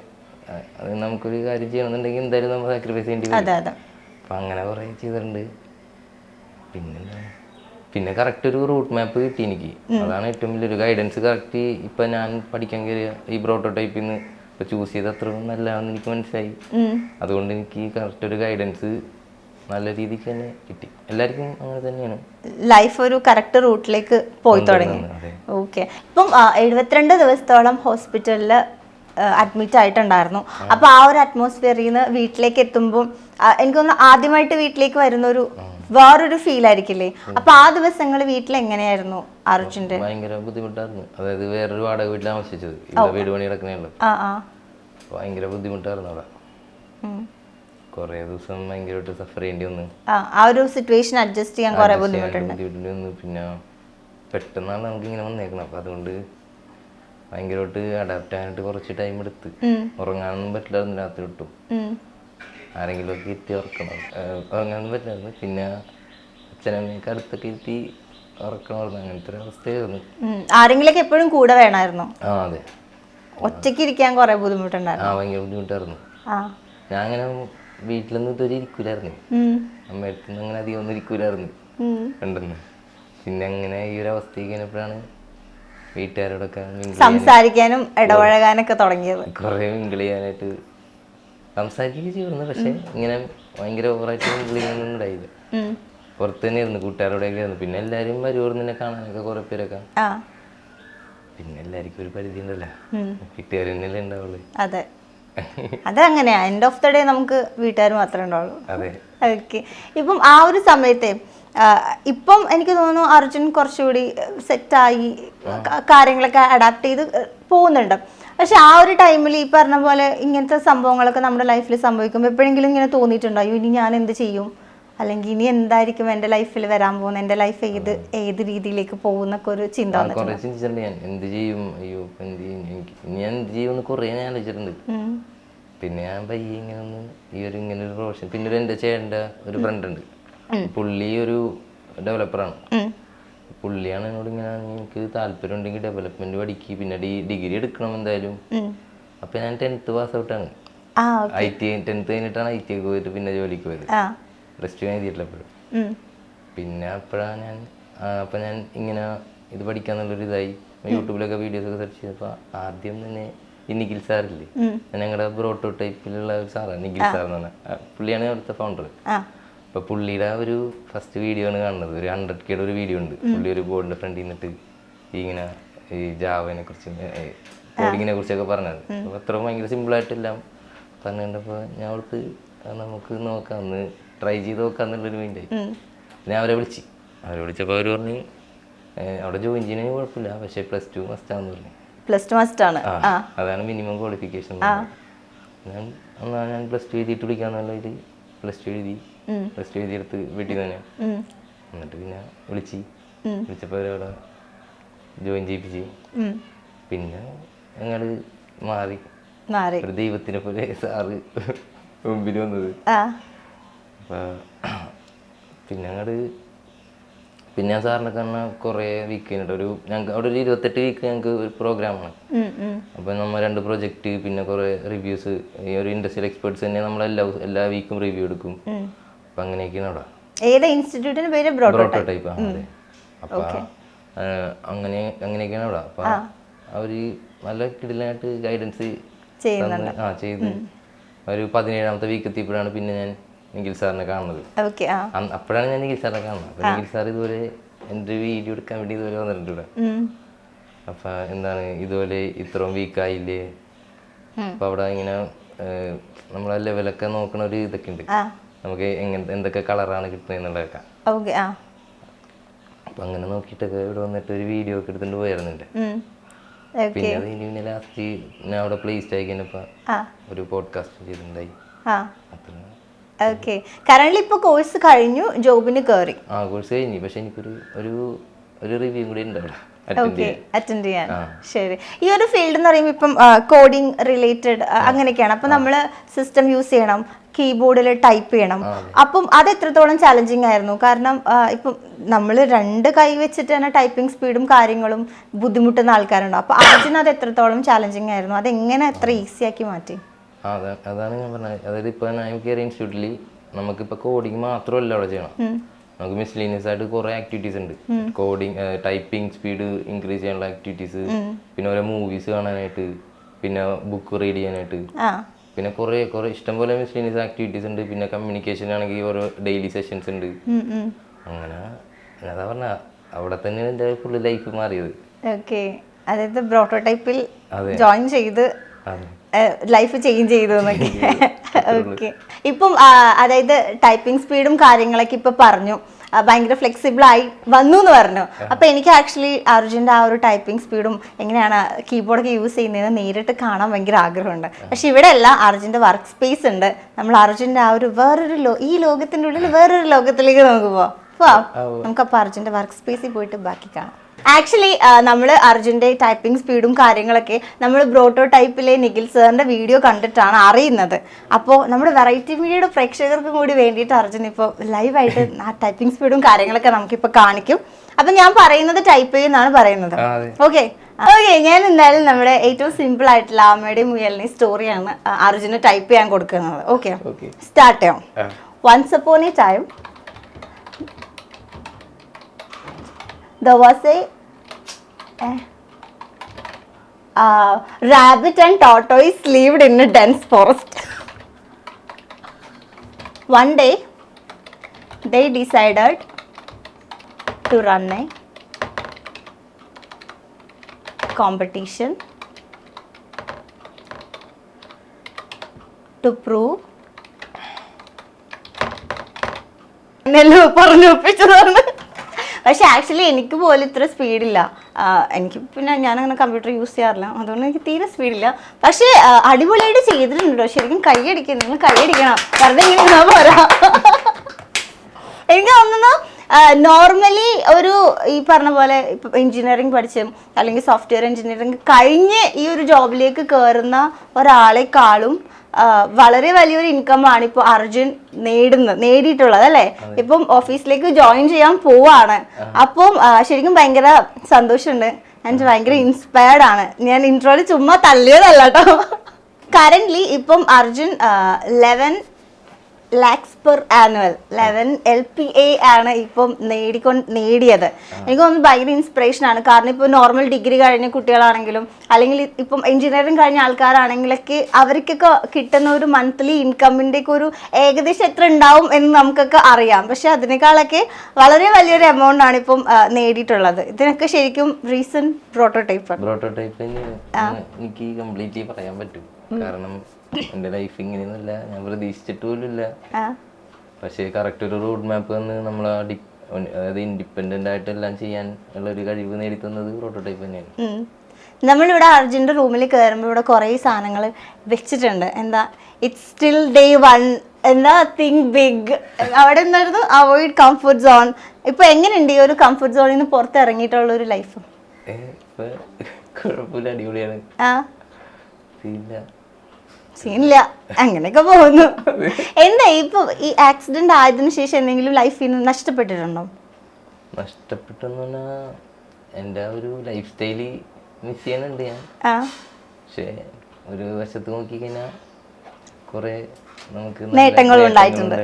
അത് നമുക്കൊരു കാര്യം ചെയ്യണമെന്നുണ്ടെങ്കിൽ എന്തായാലും നമ്മൾ സാക്രിഫൈസ് ചെയ്യേണ്ടി വരും. അപ്പം അങ്ങനെ കുറേ ചെയ്തിട്ടുണ്ട്. പിന്നെ കറക്റ്റ് ഒരു റൂട്ട് മാപ്പ് കിട്ടി എനിക്ക്. അതാണ് ഏറ്റവും വലിയൊരു ഗൈഡൻസ്. കറക്റ്റ് ഇപ്പം ഞാൻ പഠിക്കാൻ കയറിയ ഈ പ്രോട്ടോടൈപ്പിൽ നിന്ന് ഇപ്പം ചൂസ് ചെയ്ത് അത്ര നല്ലതാണെന്ന് എനിക്ക് മനസ്സിലായി. അതുകൊണ്ട് എനിക്ക് കറക്റ്റ് ഒരു ഗൈഡൻസ് നല്ല രീതിക്ക് തന്നെ കിട്ടി. എല്ലാവർക്കും അങ്ങനെ തന്നെയാണ്. ലൈഫ് ഒരു കറക്റ്റ് റൂട്ടിലേക്ക് പോയി തുടങ്ങി. ഓക്കെ. ഇപ്പം 72 ദിവസത്തോളം ഹോസ്പിറ്റലിൽ അഡ്മിറ്റ് ആയിട്ടുണ്ടായിരുന്നു. അപ്പൊ ആ ഒരു അറ്റ്മോസ്ഫിയറിൽ നിന്ന് വീട്ടിലേക്ക് എത്തുമ്പോൾ എനിക്കൊന്ന് ആദ്യമായിട്ട് വീട്ടിലേക്ക് വരുന്നൊരു വേറൊരു ഫീൽ ആയിരിക്കില്ലേ? അപ്പൊ ആ ദിവസങ്ങൾ വീട്ടിൽ എങ്ങനെയായിരുന്നു അർജുന്റെ? ഭയങ്കര ബുദ്ധിമുട്ടായിരുന്നു. അതായത് വേറൊരു വാടക വീട്ടിൽ താമസിച്ചത്, വീട് പണി കിടക്കണല്ലോ. ഭയങ്കര ബുദ്ധിമുട്ടായിരുന്നു അവിടെ. കുറെ ദിവസം ഭയങ്കരമായിട്ട് സഫർ ചെയ്യേണ്ടി വന്നു. ആ ഒരു സിറ്റുവേഷൻ അഡ്ജസ്റ്റ് ചെയ്യാൻ കുറെ ബുദ്ധിമുട്ടുണ്ട്. പിന്നെ പെട്ടെന്നാണ് നമുക്ക് ഇങ്ങനെ വന്നേക്കണം. അപ്പൊ അതുകൊണ്ട് ഭയങ്കരമായിട്ട് അഡാപ്റ്റ് ആയിട്ട് കുറച്ച് ടൈം എടുത്ത്. ഉറങ്ങാനൊന്നും പറ്റില്ലായിരുന്നു രാത്രി ഒട്ടും. ആരെങ്കിലും ഒക്കെ ഇരുത്തി ഉറക്കണം, ഉറങ്ങാനൊന്നും പറ്റില്ലായിരുന്നു. പിന്നെ അച്ഛനമ്മയൊക്കെ അടുത്തൊക്കെ ഇരുത്തി ഉറക്കണമായിരുന്നു. അങ്ങനത്തെ ഒരു അവസ്ഥയായിരുന്നു. ആരെങ്കിലൊക്കെ എപ്പോഴും കൂടെ വേണമായിരുന്നു. അതെ. ഒറ്റയ്ക്ക് ഇരിക്കാൻ കുറെ ബുദ്ധിമുട്ടുണ്ടായിരുന്നു. ഭയങ്കര ബുദ്ധിമുട്ടായിരുന്നു. ഞാൻ അങ്ങനെ വീട്ടിലൊന്നും ഇതുവരെ ഇരിക്കൂലായിരുന്നു. അമ്മയടുത്തുനിന്ന് അങ്ങനെ അധികം ഒന്നും ഇരിക്കൂലായിരുന്നു കണ്ടെന്ന്. പിന്നെ അങ്ങനെ ഈ ഒരു അവസ്ഥയ്ക്ക് കഴിഞ്ഞപ്പോഴാണ് വീട്ടുകാരോടൊക്കെ സംസാരിക്കാനും ഇടപഴകാനൊക്കെ തുടങ്ങിയത്. കുറെ മിങ്കിൾ ചെയ്യാനായിട്ട് സംസാരിക്കുകയൊക്കെ ചെയ്യുന്നു. പക്ഷെ ഇങ്ങനെ ഭയങ്കര ഓവറായിട്ട് മിങ്കിൾ ചെയ്യാനൊന്നും ഉണ്ടായില്ല. പുറത്ത് തന്നെയായിരുന്നു, കൂട്ടുകാരോടെയൊക്കെ ആയിരുന്നു. പിന്നെ എല്ലാവരും വരുവായിരുന്നു എന്നെ കാണാനൊക്കെ കുറെ പേരൊക്കെ. പിന്നെ എല്ലാവർക്കും ഒരു പരിധി ഉണ്ടല്ലോ, വീട്ടുകാർ തന്നെയല്ലേ ഉണ്ടാവുള്ളൂ. അതെ, അതങ്ങനെയാ. എൻഡ് ഓഫ് ദ ഡേ നമുക്ക് വീട്ടുകാർ മാത്രമേ ഉണ്ടാവുള്ളൂ. ഓക്കെ. ഇപ്പം ആ ഒരു സമയത്തെ ഇപ്പം എനിക്ക് തോന്നുന്നു അർജുൻ കുറച്ചുകൂടി സെറ്റായി കാര്യങ്ങളൊക്കെ അഡാപ്റ്റ് ചെയ്ത് പോകുന്നുണ്ട്. പക്ഷെ ആ ഒരു ടൈമിൽ ഈ പറഞ്ഞ പോലെ ഇങ്ങനത്തെ സംഭവങ്ങളൊക്കെ നമ്മുടെ ലൈഫിൽ സംഭവിക്കുമ്പോൾ എപ്പോഴെങ്കിലും ഇങ്ങനെ തോന്നിയിട്ടുണ്ടോ, ഇനി ഞാൻ എന്ത് ചെയ്യും, അല്ലെങ്കിൽ ഇനി എന്തായിരിക്കും എൻ്റെ ലൈഫിൽ വരാൻ പോകുന്നത്, എൻ്റെ ലൈഫ് ഏത് രീതിയിലേക്ക് പോകുന്നൊക്കെ ഒരു ചിന്ത ചിന്തിച്ചിട്ടുണ്ട്. ഞാൻ എന്ത് ചെയ്യും, അയ്യോ എന്ത് ചെയ്യും, ഞാൻ എന്ത് ചെയ്യുമെന്ന് കുറേ ഞാൻ ആലോചിച്ചിട്ടുണ്ട്. പിന്നെ ഞാൻ പയ്യെ ഇങ്ങനെ ഒന്ന് ഇങ്ങനെ ഒരു പ്രൊഫഷൻ. പിന്നെ എൻ്റെ ചേട്ടൻ്റെ ഒരു ഫ്രണ്ട് ഉണ്ട്, പുള്ളി ഒരു ഡെവലപ്പറാണ്. പുള്ളിയാണ് എന്നോട് ഇങ്ങനെ എനിക്ക് താല്പര്യം ഉണ്ടെങ്കിൽ ഡെവലപ്മെന്റ് പഠിക്കുക, പിന്നെ ഡിഗ്രി എടുക്കണം എന്തായാലും. അപ്പൊ ഞാൻ 10th പാസ് ഔട്ടാണ്. IT 10th കഴിഞ്ഞിട്ടാണ് IT ഒക്കെ പോയിട്ട് പിന്നെ ജോലിക്ക് പോയത്. +2 എഴുതിയിട്ടില്ല എപ്പോഴും. പിന്നെ അപ്പൊ ഞാൻ ഇങ്ങനെ ഇത് പഠിക്കാന്നുള്ളൊരു ഇതായി യൂട്യൂബിലൊക്കെ വീഡിയോസ് ഒക്കെ സെർച്ച് ചെയ്തപ്പോൾ ആദ്യം തന്നെ ഈ നിഖിൽ സാറില്ലേ, ഞങ്ങളുടെ പ്രോട്ടോടൈപ്പിലുള്ള ഒരു സാറാണ് നിഖിൽ സാർ എന്ന് പറഞ്ഞാൽ. പുള്ളിയാണ് അവിടുത്തെ ഫൗണ്ടർ. അപ്പൊ പുള്ളിയുടെ ഒരു ഫസ്റ്റ് വീഡിയോ ആണ് കാണുന്നത്. ഒരു 100K ഒരു വീഡിയോ ഉണ്ട്. പുള്ളി ഒരു ബോർഡിന്റെ ഫ്രണ്ടിൽ നിന്നിട്ട് ഇങ്ങനെ ഈ ജാവനെ കുറിച്ച് കോഡിങ്ങിനെ കുറിച്ചൊക്കെ പറഞ്ഞത്. അപ്പൊ അത്ര ഭയങ്കര സിമ്പിളായിട്ടെല്ലാം പറഞ്ഞു കണ്ടപ്പോൾ ഞാൻ അവൾക്ക് നമുക്ക് നോക്കാം, ഒന്ന് ട്രൈ ചെയ്ത് നോക്കാം എന്നുള്ളൊരു മൈൻഡായി. ഞാൻ അവരെ വിളിച്ചപ്പോൾ അവർ പറഞ്ഞു അവിടെ ജോയിൻ ചെയ്യുന്നതിന് കുഴപ്പമില്ല, പക്ഷേ +2 മസ്റ്റാന്ന് പറഞ്ഞു. +2 മസ്റ്റാണ്, അതാണ് മിനിമം ക്വാളിഫിക്കേഷൻ. ഞാൻ +2 എഴുതിയിട്ട് വിളിക്കാന്നുള്ളത് +2 എഴുതിയെടുത്ത് വീട്ടിൽ തന്നെ. എന്നിട്ട് പിന്നെ വിളിച്ചപ്പോൾ അവരവിടെ ജോയിൻ ചെയ്യിപ്പിച്ച്. പിന്നെ ഞങ്ങൾ മാറി ഒരു ദൈവത്തിനെ പോലെ സാറ് മുമ്പിൽ വന്നത്. പിന്നെ പിന്നെ ഞാൻ സാറിനെ കാണാൻ കുറേ വീക്ക് കഴിഞ്ഞിട്ട് ഞങ്ങൾക്ക് അവിടെ ഒരു 28 വീക്ക് ഞങ്ങൾക്ക് ഒരു പ്രോഗ്രാമാണ്. അപ്പോൾ നമ്മൾ 2 പ്രൊജക്റ്റ് പിന്നെ കുറേ റിവ്യൂസ്, ഈ ഒരു ഇൻഡസ്ട്രിയൽ എക്സ്പേർട്സ് തന്നെ എല്ലാ വീക്കും റിവ്യൂ എടുക്കും. അപ്പം അങ്ങനെയൊക്കെയാണ് അവിടെ. ഏത് ഇൻസ്റ്റിറ്റ്യൂട്ടിന്റെ പേര്? പ്രോട്ടോടൈപ്പ്. അതെ. അപ്പോൾ അങ്ങനെയൊക്കെയാണ് അവിടെ. അപ്പോൾ അവർ നല്ല കിടിലായിട്ട് ഗൈഡൻസ് ചെയ്ത് ഒരു 17ാമത്തെ വീക്ക് എത്തിയപ്പോഴാണ് പിന്നെ ഞാൻ നിഖിൽ സാറിനെ കാണുന്നത്. അപ്പോഴാണ് ഞാൻ നിഖിൽ സാറിനെ കാണുന്നത്. അപ്പോൾ നിഖിൽ സാർ ഇതുപോലെ എൻ്റെ വീഡിയോ എടുക്കാൻ വേണ്ടി ഇതുപോലെ വന്നിട്ടുണ്ട് ഇവിടെ. അപ്പം എന്താണ് ഇതുപോലെ ഇത്രയും വീക്കായില്ലേ, അപ്പം അവിടെ ഇങ്ങനെ നമ്മളെ ലെവലൊക്കെ നോക്കണ ഒരു ഇതൊക്കെ ഉണ്ട്, നമുക്ക് എന്തൊക്കെ കളറാണ് കിട്ടുന്നതെന്നുള്ളതൊക്കെ. അപ്പം അങ്ങനെ നോക്കിയിട്ടൊക്കെ ഇവിടെ വന്നിട്ട് ഒരു വീഡിയോ ഒക്കെ എടുത്തിട്ട് പോയിരുന്നുണ്ട്. പിന്നെ അത് ഇനി ലാസ്റ്റ് ഞാൻ അവിടെ പ്ലേസ്ഡ് ആയി കഴിഞ്ഞപ്പോൾ ഒരു പോഡ്കാസ്റ്റ് ചെയ്തിട്ടുണ്ടായി. ഓക്കെ. കറന്റ് ഇപ്പൊ കോഴ്സ് കഴിഞ്ഞു, ജോബിന് കയറി. കോഴ്സ് കഴിഞ്ഞു. പക്ഷെ എനിക്കൊരു ഒരു റിവ്യൂ കൂടി ഉണ്ട് അവിടെ അറ്റൻഡ് ചെയ്യാൻ. ശരി. ഈ ഒരു ഫീൽഡ് എന്ന് പറയുമ്പോൾ ഇപ്പം കോഡിങ് റിലേറ്റഡ് അങ്ങനെയൊക്കെയാണ്. അപ്പം നമ്മൾ സിസ്റ്റം യൂസ് ചെയ്യണം, കീബോർഡിൽ ടൈപ്പ് ചെയ്യണം. അപ്പം അത് എത്രത്തോളം ചാലഞ്ചിങ് ആയിരുന്നു? കാരണം ഇപ്പം നമ്മൾ 2 കൈ വെച്ചിട്ട് തന്നെ ടൈപ്പിംഗ് സ്പീഡും കാര്യങ്ങളും ബുദ്ധിമുട്ടുന്ന ആൾക്കാരുണ്ടോ? അപ്പം അതിന് അത് എത്രത്തോളം ചാലഞ്ചിങ് ആയിരുന്നു? അതെങ്ങനെ എത്ര ഈസി ആക്കി മാറ്റി? അതാണ് ഞാൻ പറഞ്ഞത്. അതായത് ഇപ്പോൾ ഞാൻ കയറിയ ഇൻസ്റ്റിറ്റ്യൂട്ടിൽ നമുക്കിപ്പോൾ കോഡിങ് മാത്രമല്ല അവിടെ ചെയ്യണം, നമുക്ക് മിസ്ലീനിയസ് ആയിട്ട് കുറേ ആക്ടിവിറ്റീസ് ഉണ്ട്. കോഡിങ്, ടൈപ്പിംഗ് സ്പീഡ് ഇൻക്രീസ് ചെയ്യാനുള്ള ആക്ടിവിറ്റീസ്, പിന്നെ ഓരോ മൂവീസ് കാണാനായിട്ട്, പിന്നെ ബുക്ക് റീഡ് ചെയ്യാനായിട്ട്, പിന്നെ കുറേ ഇഷ്ടംപോലെ മിസ്ലീനിയസ് ആക്ടിവിറ്റീസ് ഉണ്ട്. പിന്നെ കമ്മ്യൂണിക്കേഷൻ ആണെങ്കിൽ ഓരോ ഡെയിലി സെഷൻസ് ഉണ്ട്. അങ്ങനെ അതാ പറഞ്ഞ അവിടെ തന്നെ എൻ്റെ ഫുള്ള് ലൈഫ് മാറിയത്. ഓക്കെ. അതായത് പ്രോട്ടോടൈപ്പിൽ ജോയിൻ ചെയ്ത് ലൈഫ് ചേഞ്ച് ചെയ്തു എന്നൊക്കെ. ഓക്കെ. ഇപ്പം അതായത് ടൈപ്പിംഗ് സ്പീഡും കാര്യങ്ങളൊക്കെ ഇപ്പൊ പറഞ്ഞു, ഭയങ്കര ഫ്ലെക്സിബിൾ ആയി വന്നു എന്ന് പറഞ്ഞു. അപ്പൊ എനിക്ക് ആക്ച്വലി അർജുൻ്റെ ആ ഒരു ടൈപ്പിംഗ് സ്പീഡും എങ്ങനെയാണ് കീബോർഡൊക്കെ യൂസ് ചെയ്യുന്നതെന്ന് നേരിട്ട് കാണാൻ ഭയങ്കര ആഗ്രഹമുണ്ട്. പക്ഷെ ഇവിടെ അല്ല, അർജുൻ്റെ വർക്ക് സ്പേസ് ഉണ്ട്. നമ്മൾ അർജുൻ്റെ ആ ഒരു ഈ ലോകത്തിന്റെ ഉള്ളിൽ വേറൊരു ലോകത്തിലേക്ക് നമുക്ക് പോവാം. നമുക്കപ്പോൾ അർജുൻ്റെ വർക്ക് സ്പേസിൽ പോയിട്ട് ബാക്കി കാണാം. ആക്ച്വലി നമ്മൾ അർജുൻ്റെ ടൈപ്പിംഗ് സ്പീഡും കാര്യങ്ങളൊക്കെ നമ്മൾ പ്രോട്ടോടൈപ്പിലെ നിഖിൽ സാറിൻ്റെ വീഡിയോ കണ്ടിട്ടാണ് അറിയുന്നത്. അപ്പോൾ നമ്മുടെ വെറൈറ്റി മീഡിയയുടെ പ്രേക്ഷകർക്കും കൂടി വേണ്ടിയിട്ട് അർജുൻ ഇപ്പോൾ ലൈവായിട്ട് ആ ടൈപ്പിംഗ് സ്പീഡും കാര്യങ്ങളൊക്കെ നമുക്കിപ്പോൾ കാണിക്കും. അപ്പം ഞാൻ പറയുന്നത് ടൈപ്പ് ചെയ്യുമെന്നാണ് പറയുന്നത്. ഓക്കെ. ഞാൻ എന്തായാലും നമ്മുടെ ഏറ്റവും സിമ്പിൾ ആയിട്ടുള്ള ആമയുടെയും മുയലിനെയും സ്റ്റോറിയാണ് അർജുന് ടൈപ്പ് ചെയ്യാൻ കൊടുക്കുന്നത്. ഓക്കെ, സ്റ്റാർട്ട് ചെയ്യാം. Once upon a time there was a rabbit and tortoise lived in a dense forest. One day they decided to run a competition to prove പറഞ്ഞു ഒപ്പിച്ചതാണ്. പക്ഷെ ആക്ച്വലി എനിക്ക് പോലും ഇത്ര സ്പീഡില്ല. എനിക്ക് പിന്നെ ഞാനങ്ങനെ കമ്പ്യൂട്ടർ യൂസ് ചെയ്യാറില്ല, അതുകൊണ്ട് എനിക്ക് തീരെ സ്പീഡില്ല. പക്ഷേ അടിപൊളിയായിട്ട് ചെയ്തിട്ടുണ്ട്. ശരിക്കും കൈയടിക്കണം, നിങ്ങൾ കൈയടിക്കണം, വെറുതെ ഇങ്ങനെ ഇരുന്നാൽ പോരാ. എനിക്ക് തോന്നുന്നു നോർമലി ഒരു ഈ പറഞ്ഞ പോലെ ഇപ്പം എഞ്ചിനീയറിംഗ് പഠിച്ച് അല്ലെങ്കിൽ സോഫ്റ്റ്വെയർ എഞ്ചിനീയറിംഗ് കഴിഞ്ഞ് ഈ ഒരു ജോബിലേക്ക് കയറുന്ന ഒരാളെക്കാളും വളരെ വലിയൊരു ഇൻകം ആണ് ഇപ്പോൾ അർജുൻ നേടിയിട്ടുള്ളത് അല്ലേ. ഇപ്പം ഓഫീസിലേക്ക് ജോയിൻ ചെയ്യാൻ പോവാണ്. അപ്പം ശരിക്കും ഭയങ്കര സന്തോഷമുണ്ട്. ഞാൻ ഭയങ്കര ഇൻസ്പയർഡ് ആണ്. ഞാൻ ഇൻട്രോയിൽ ചുമ്മാ തള്ളിയതല്ല കേട്ടോ. കറന്റ്ലി ഇപ്പം Arjun 11 lakhs per annual 11 LPA ആണ് ഇപ്പം നേടിയത്. എനിക്ക് തോന്നുന്നു ഭയങ്കര ഇൻസ്പിറേഷൻ ആണ്. കാരണം ഇപ്പോൾ നോർമൽ ഡിഗ്രി കഴിഞ്ഞ കുട്ടികളാണെങ്കിലും അല്ലെങ്കിൽ ഇപ്പം എഞ്ചിനീയറിംഗ് കഴിഞ്ഞ ആൾക്കാരാണെങ്കിലൊക്കെ അവർക്കൊക്കെ കിട്ടുന്ന ഒരു മന്ത്ലി ഇൻകമിൻ്റെ ഒക്കെ ഒരു ഏകദേശം എത്ര ഉണ്ടാവും എന്ന് നമുക്കൊക്കെ അറിയാം. പക്ഷെ അതിനേക്കാളൊക്കെ വളരെ വലിയൊരു എമൗണ്ട് ആണ് ഇപ്പം നേടിയിട്ടുള്ളത്. ഇതിനൊക്കെ ശരിക്കും റീസൺ പ്രോട്ടോടൈപ്പ് എനിക്ക് കംപ്ലീറ്റ്ലി പറയാൻ പറ്റും. കാരണം എൻ്റെ ലൈഫ് ഇങ്ങനെയൊന്നുമില്ല, ഞാൻ പ്രതീക്ഷിച്ചിട്ട് പോലും ഇല്ല. പക്ഷേ കറക്റ്റ് ഒരു റോഡ് മാപ്പ് വന്ന് നമ്മൾ അതായത് ഇൻഡിപെൻഡൻ്റ് ആയിട്ട് എല്ലാം ചെയ്യാൻ ഉള്ള ഒരു കഴിവ് നേടിത്തന്നത് പ്രോട്ടോടൈപ്പ് തന്നെയാണ്. നമ്മളിവിടെ അർജുൻ്റെ റൂമിൽ കയറുമ്പോൾ ഇവിടെ കുറേ സാധനങ്ങൾ വെച്ചിട്ടുണ്ട്. എന്താ ഇറ്റ്സ് സ്റ്റിൽ ഡേ 1, എന്താ തിങ്ക് ബിഗ്. അവിടെ എന്തായിരുന്നു അവോയ്ഡ് കംഫർട്ട് സോൺ. ഇപ്പൊ എങ്ങനെയുണ്ട് ഈ ഒരു കംഫർട്ട് സോണിൽ നിന്ന് പുറത്ത് ഇറങ്ങിയിട്ടുള്ള ഒരു ലൈഫ്? കുഴപ്പമില്ല, അടിപൊളിയാണ്. സീനില്ല, അങ്ങനെയൊക്കെ പോകുന്നു. എന്താ ഇപ്പൊ ഈ ആക്സിഡന്റ് ആയതിനു ശേഷം എന്തെങ്കിലും ലൈഫിൽ നിന്ന് നഷ്ടപ്പെട്ടിട്ടുണ്ടോ? നഷ്ടപ്പെട്ടെന്ന് പറഞ്ഞാൽ എൻ്റെ ആ ഒരു ലൈഫ് സ്റ്റൈല് മിസ് ചെയ്യുന്നുണ്ട് ഞാൻ. പക്ഷേ ഒരു വശത്ത് നോക്കിക്കഴിഞ്ഞാൽ കുറെ നമുക്ക് നേട്ടങ്ങൾ ഉണ്ടായിട്ടുണ്ട്.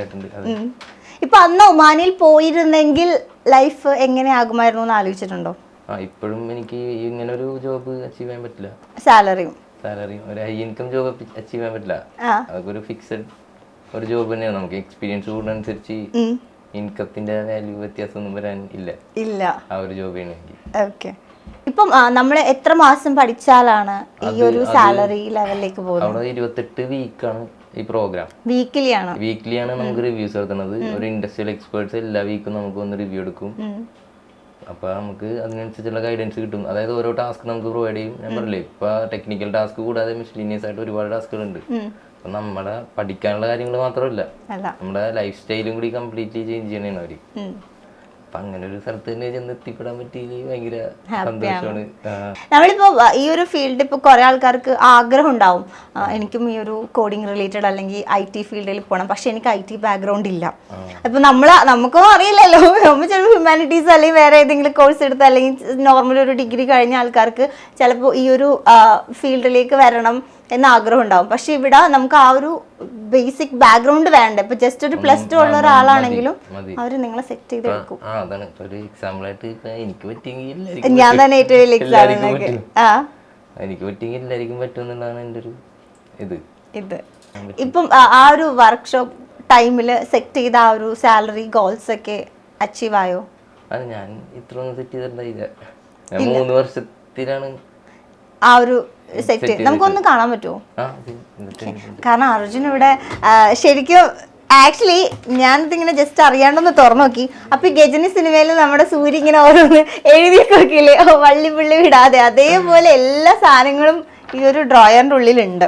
ഇപ്പൊ അന്ന് ഒമാനിൽ പോയിരുന്നെങ്കിൽ ലൈഫ് എങ്ങനെയാകുമായിരുന്നു എന്ന് ആലോചിച്ചിട്ടുണ്ടോ? ഇപ്പോഴും എനിക്ക് ഇങ്ങനെ ഒരു ജോബ് അച്ചീവ് ചെയ്യാൻ പറ്റില്ല. സാലറിയും ഒരു ഹൈ ഇൻകം ജോബ് അച്ചീവ് ചെയ്യാൻ പറ്റില്ല. അതൊക്കെ ഒരു ഫിക്സഡ് ഒരു ജോബ് തന്നെയാണ്. നമുക്ക് എക്സ്പീരിയൻസ് കൂടുന്നതനുസരിച്ച് ഇൻകത്തിന്റെ വാല്യൂ വ്യത്യാസമൊന്നും വരാൻ ഇല്ല ആ ഒരു ജോബ് ചെയ്യണമെങ്കിൽ. ഓക്കെ. ഇപ്പം നമ്മൾ എത്ര മാസം പഠിച്ചാലാണ് ഈ ഒരു സാലറി ലെവലിലേക്ക് പോകുന്നത്? അവിടെ 28 വീക്കാണ് ഈ പ്രോഗ്രാം. വീക്കിലിയാണ് നമുക്ക് റിവ്യൂസ് നടത്തുന്നത്. ഒരു ഇൻഡസ്ട്രിയൽ എക്സ്പേർട്സ് എല്ലാ വീക്കും നമുക്ക് വന്ന് റിവ്യൂ എടുക്കും. അപ്പൊ നമുക്ക് അതിനനുസരിച്ചുള്ള ഗൈഡൻസ് കിട്ടും. അതായത് ഓരോ ടാസ്ക് നമുക്ക് പ്രൊവൈഡ് ചെയ്യും. ഞാൻ പറഞ്ഞില്ലേ, ഇപ്പൊ ടെക്നിക്കൽ ടാസ്ക് കൂടാതെ മിസ്ലീനിയസ് ആയിട്ട് ഒരുപാട് ടാസ്കുകളുണ്ട്. അപ്പൊ നമ്മുടെ പഠിക്കാനുള്ള കാര്യങ്ങൾ മാത്രമല്ല, നമ്മുടെ ലൈഫ് സ്റ്റൈലും കൂടി കംപ്ലീറ്റ്ലി ചേഞ്ച് ചെയ്യണേണ് അവര്. അപ്പൊ അങ്ങനെ ഒരു സ്ഥലത്ത് തന്നെ ചെന്ന് എത്തിപ്പെടാൻ പറ്റിയത് ഭയങ്കര സന്തോഷമാണ്. നമ്മളിപ്പോ ഈ ഒരു ഫീൽഡ് ഇപ്പൊ കുറെ ആൾക്കാർക്ക് ആഗ്രഹം ഉണ്ടാവും, എനിക്കും ഈ ഒരു കോഡിംഗ് റിലേറ്റഡ് അല്ലെങ്കിൽ IT ഫീൽഡിൽ പോകണം, പക്ഷെ എനിക്ക് IT ബാക്ക്ഗ്രൗണ്ട് ഇല്ല. അപ്പൊ നമുക്കും അറിയില്ലല്ലോ, നമ്മൾ ചിലപ്പോൾ ഹ്യൂമാനിറ്റീസ് അല്ലെങ്കിൽ വേറെ ഏതെങ്കിലും കോഴ്സ് എടുത്ത് അല്ലെങ്കിൽ നോർമൽ ഒരു ഡിഗ്രി കഴിഞ്ഞ ആൾക്കാർക്ക് ചിലപ്പോൾ ഈ ഒരു ഫീൽഡിലേക്ക് വരണം എന്ന ആഗ്രഹം ഉണ്ടാവും. പക്ഷെ ഇവിടെ നമുക്ക് ആ ഒരു ബേസിക് ബാക്ക്ഗ്രൗണ്ട് വേണ്ട. ഇപ്പൊ ജസ്റ്റ് ഒരു +2 ഉള്ള ഒരാളാണെങ്കിലും അവര് നിങ്ങളെ സെറ്റ് ചെയ്ത് വെക്കും. ഞാൻ തന്നെ ഏറ്റവും വലിയ എക്സാമ്പിൾ എനിക്ക് പറ്റിയെങ്കിൽ എല്ലാവർക്കും പറ്റുമെന്നുള്ളതാണ് എൻ്റെ ഒരു ഇത്. ഇപ്പം ആ ഒരു വർക്ക്ഷോപ്പ് ടൈമില് സെറ്റ് ചെയ്ത ആ ഒരു സാലറി ഗോൾസ് ഒക്കെ അച്ചീവ് ആയോ? ഞാൻ ഇത്ര ഒന്നും സെറ്റ് ചെയ്തിട്ടുണ്ടായില്ല. 3 വർഷത്തിലാണ് ആ ഒരു സെറ്റ്. നമുക്കൊന്ന് കാണാൻ പറ്റുമോ? കാരണം അർജുൻ ഇവിടെ ശരിക്കും ആക്ച്വലി ഞാനിതിങ്ങനെ ജസ്റ്റ് അറിയാണ്ടൊന്ന് തുറന്നു നോക്കി. അപ്പൊ ഈ ഗജനി സിനിമയിൽ നമ്മുടെ സൂര്യ ഇങ്ങനെ ഓരോന്ന് എഴുതിയൊക്കെ നോക്കിയില്ലേ, വള്ളി പുള്ളി വിടാതെ, അതേപോലെ എല്ലാ സാധനങ്ങളും ഈ ഒരു ഡ്രോയറിന്റെ ഉള്ളിലുണ്ട്.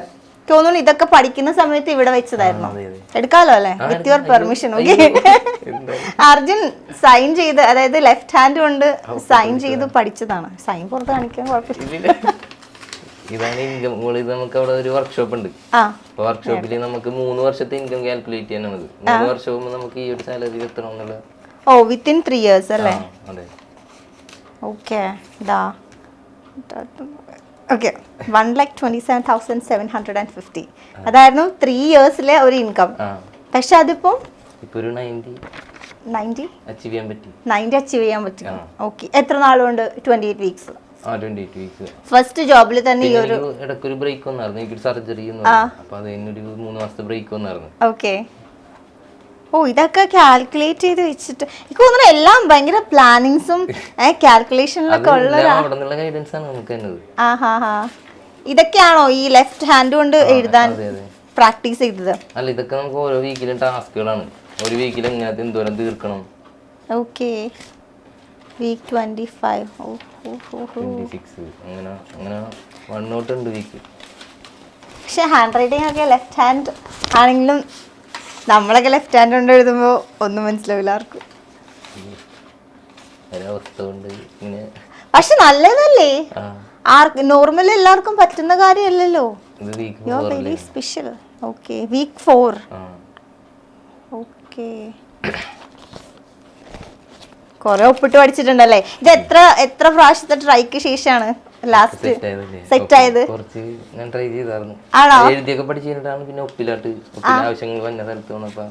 തോന്നുന്നു ഇതൊക്കെ പഠിക്കുന്ന സമയത്ത് ഇവിടെ വെച്ചതായിരുന്നു. എടുക്കാലോ അല്ലെ, with your permission. Okay. Arjun sign ചെയ്ത്, അതായത് ലെഫ്റ്റ് ഹാൻഡ് കൊണ്ട് സൈൻ ചെയ്ത് പഠിച്ചതാണ്. സൈൻ പുറത്ത് കാണിക്കാൻ കുഴപ്പമില്ല. ഇതാണ് ഇൻകം. നമുക്ക് അവിടെ ഒരു വർക്ക്ഷോപ്പ് ഉണ്ട്. അപ്പൊ വർക്ക്ഷോപ്പിൽ നമുക്ക് 3 വർഷത്തെ ഇൻകം കാൽക്കുലേറ്റ് ചെയ്യാനാണ്. 3 വർഷവും നമുക്ക് ഈ ഒരു സാലറി എത്തണം എന്നുള്ളത്. വിത്തിൻ 3 ഇയേഴ്സ് അല്ലേ? ഓക്കെ. ഓക്കെ. 1,27,750 അതായിരുന്നു 3 ഇയേഴ്സിലെ ഒരു ഇൻകം. പക്ഷെ അതിപ്പോ ഒരു 90 അച്ചീവ് ചെയ്യാൻ പറ്റി. ഓക്കെ. എത്ര നാളുകൊണ്ട്? 28 വീക്സ്. 28 വീക്സ്. ഫസ്റ്റ് ജോബിൽ തന്നെ ഈ ഒരു ഇടയ്ക്കൊരു ബ്രേക്ക് വന്നായിരുന്നു. എനിക്ക് സർജറി അപ്പൊ അതിനൊരു 3 മാസത്തെ ബ്രേക്ക് വന്നായിരുന്നു. ഓക്കെ. ഇതൊക്കെ കാൽക്കുലേറ്റ് ചെയ്ത് വെച്ചിട്ട് എനിക്ക് തോന്നുന്നു എല്ലാം ഭയങ്കര പ്ലാനിങ്സും കാൽക്കുലേഷനിലൊക്കെ ഉള്ള ഗൈഡൻസ് ആണ് നമുക്ക് തന്നത്. ഇതൊക്കെയാണോ ഈ ലെഫ്റ്റ് ഹാൻഡ് കൊണ്ട് എഴുതാൻ പ്രാക്ടീസ് ചെയ്തത്? അല്ല, ഇതൊക്കെ നമുക്ക് ഓരോ വീക്കിലും ടാസ്കുകളാണ്. ഒരു വീക്കിൽ എങ്ങനത്തെ എന്തോരം തീർക്കണം. ഓക്കെ. വീക്ക് 25 26 അങ്ങനെ 1 തൊട്ട് ഉണ്ട് വീക്ക്. പക്ഷെ ഹാൻഡ് റൈറ്റിംഗ് ഒക്കെ ലെഫ്റ്റ് ഹാൻഡ് ആണെങ്കിലും നമ്മളൊക്കെ ലെഫ്റ്റ് ഹാൻഡ് കൊണ്ട് എഴുതുമ്പോൾ ഒന്നും മനസ്സിലാവില്ല ആർക്കും. പക്ഷെ നല്ലതല്ലേ? നോർമലി എല്ലാവർക്കും പറ്റുന്ന കാര്യമല്ലല്ലോ. You are very special. Okay. Week 4. Okay. കൊറേ ഒപ്പിട്ട് പഠിച്ചിട്ടുണ്ടല്ലേ. ഇത് എത്ര പ്രാവശ്യത്തെ ട്രൈക്ക് ശേഷമാണ് ലാസ്റ്റ് സെറ്റ് ആയത്? ഞാൻ ട്രൈ ചെയ്തായിരുന്നു. എഴുതിയൊക്കെ പഠിച്ചിട്ടാണ് പിന്നെ ഒപ്പിലാട്ട് ആവശ്യങ്ങൾ വന്ന സ്ഥലത്ത് വന്നപ്പോ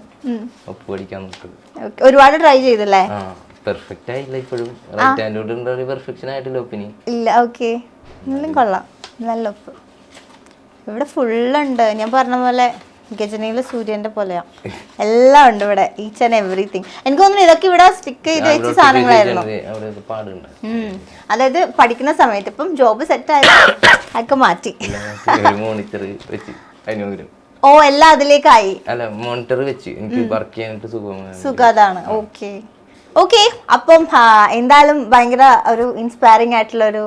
ഒപ്പ് പഠിക്കാൻ നോക്കുന്നത്. ഒരുപാട് ട്രൈ ചെയ്തല്ലേ? പെർഫെക്റ്റ് ആയില്ല ഇപ്പോഴും. റൈറ്റ് ഹാൻഡ് ഒരു പെർഫെക്ഷൻ ആയിട്ടില്ല ഒപ്പിന്. ഇല്ല. ഓക്കെ. എന്നാലും കൊള്ളാം, നല്ല ഒപ്പ്. ഇവിടെ ഫുള്ളുണ്ട്. ഞാൻ പറഞ്ഞ പോലെ ഗജനിയിലെ സൂര്യന്റെ പോലെയാ, എല്ലാം ഉണ്ട് ഇവിടെ. Each and everything. എനിക്ക് തോന്നുന്നു ഇതൊക്കെ ഇവിടെ സ്റ്റിക്ക് ചെയ്ത് വെച്ച സാധനങ്ങളായിരുന്നു. അതായത് പഠിക്കുന്ന സമയത്ത്. ഇപ്പം ജോബ് സെറ്റ് ആയത് ഒക്കെ മാറ്റി. എല്ലാം അതിലേക്കായി. മോണിറ്റർ വെച്ച് എനിക്ക് വർക്ക് ചെയ്യാനായിട്ട് സുഖതാണ്. ഓക്കെ. ഓക്കെ. അപ്പം എന്തായാലും ഭയങ്കര ഒരു ഇൻസ്പയറിംഗ് ആയിട്ടുള്ള ഒരു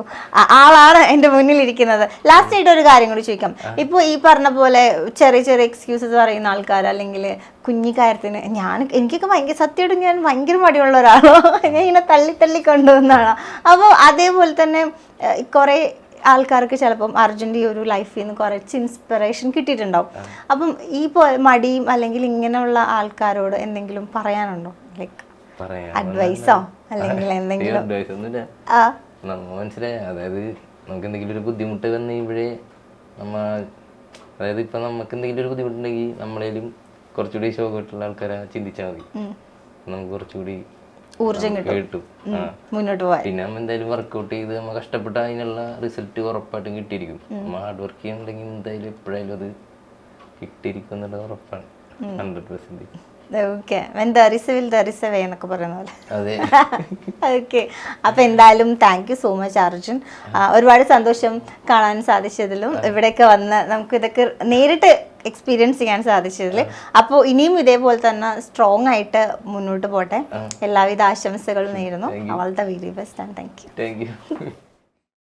ആളാണ് എൻ്റെ മുന്നിൽ ഇരിക്കുന്നത്. ലാസ്റ്റ് ആയിട്ട് ഒരു കാര്യം കൂടി ചോദിക്കാം. ഇപ്പോൾ ഈ പറഞ്ഞ പോലെ ചെറിയ ചെറിയ എക്സ്ക്യൂസസ് പറയുന്ന ആൾക്കാർ, അല്ലെങ്കിൽ കുഞ്ഞി കാര്യത്തിന് എനിക്കൊക്കെ ഭയങ്കര സത്യമായിട്ട് ഞാൻ ഭയങ്കര മടിയുള്ള ഒരാളോ, ഞാൻ ഇങ്ങനെ തള്ളി കൊണ്ടുവന്നതാണ്. അപ്പോൾ അതേപോലെ തന്നെ കുറേ ആൾക്കാർക്ക് ചിലപ്പം അർജുൻ്റെ ഈ ഒരു ലൈഫിൽ നിന്ന് കുറച്ച് ഇൻസ്പിറേഷൻ കിട്ടിയിട്ടുണ്ടാവും. അപ്പം ഈ മടിയും അല്ലെങ്കിൽ ഇങ്ങനെയുള്ള ആൾക്കാരോട് എന്തെങ്കിലും പറയാനുണ്ടോ? ലൈക്ക് പറയാൻ അഡ്വൈസോ അല്ലെങ്കിൽ എന്തെങ്കിലും അഡ്വൈസ് ഒന്നുമില്ല, ആ നമ്മ മനസ്സിലായ അതായത് നമുക്ക് എന്തെങ്കിലും ഒരു ബുദ്ധിമുട്ട് വന്നു കഴിയുമ്പോഴേ നമ്മ, അതായത് ഇപ്പൊ നമുക്ക് എന്തെങ്കിലും ഒരു ബുദ്ധിമുട്ടുണ്ടെങ്കിൽ നമ്മളേലും കുറച്ചുകൂടി ശോകമായിട്ടുള്ള ആൾക്കാരെ ചിന്തിച്ചാൽ മതി, നമുക്ക് കുറച്ചുകൂടി ഊർജം കിട്ടും. മുന്നോട്ട് പോവാൻ. പിന്നെ നമ്മ എന്തായാലും വർക്കൗട്ട് ചെയ്ത് നമ്മ കഷ്ടപ്പെട്ട അതിനുള്ള റിസൾട്ട് ഉറപ്പായിട്ടും കിട്ടിയിരിക്കും. നമ്മ ഹാർഡ് വർക്ക് ചെയ്യുന്നുണ്ടെങ്കിൽ എന്തായാലും എപ്പോഴായാലും അത് കിട്ടിയിരിക്കും എന്നുള്ളത് ഉറപ്പാണ്, 100%. ഓക്കെ, വെന്തറിസവേ എന്നൊക്കെ പറയുന്ന പോലെ. അതെ. ഓക്കെ, അപ്പൊ എന്തായാലും thank you so much Arjun. ഒരുപാട് സന്തോഷം കാണാൻ സാധിച്ചതിലും ഇവിടെയൊക്കെ വന്ന് നമുക്ക് ഇതൊക്കെ നേരിട്ട് എക്സ്പീരിയൻസ് ചെയ്യാൻ സാധിച്ചതിൽ. അപ്പോൾ ഇനിയും ഇതേപോലെ തന്നെ സ്ട്രോങ് ആയിട്ട് മുന്നോട്ട് പോട്ടെ. എല്ലാവിധ ആശംസകളും നേരുന്നു. All the very best and thank you.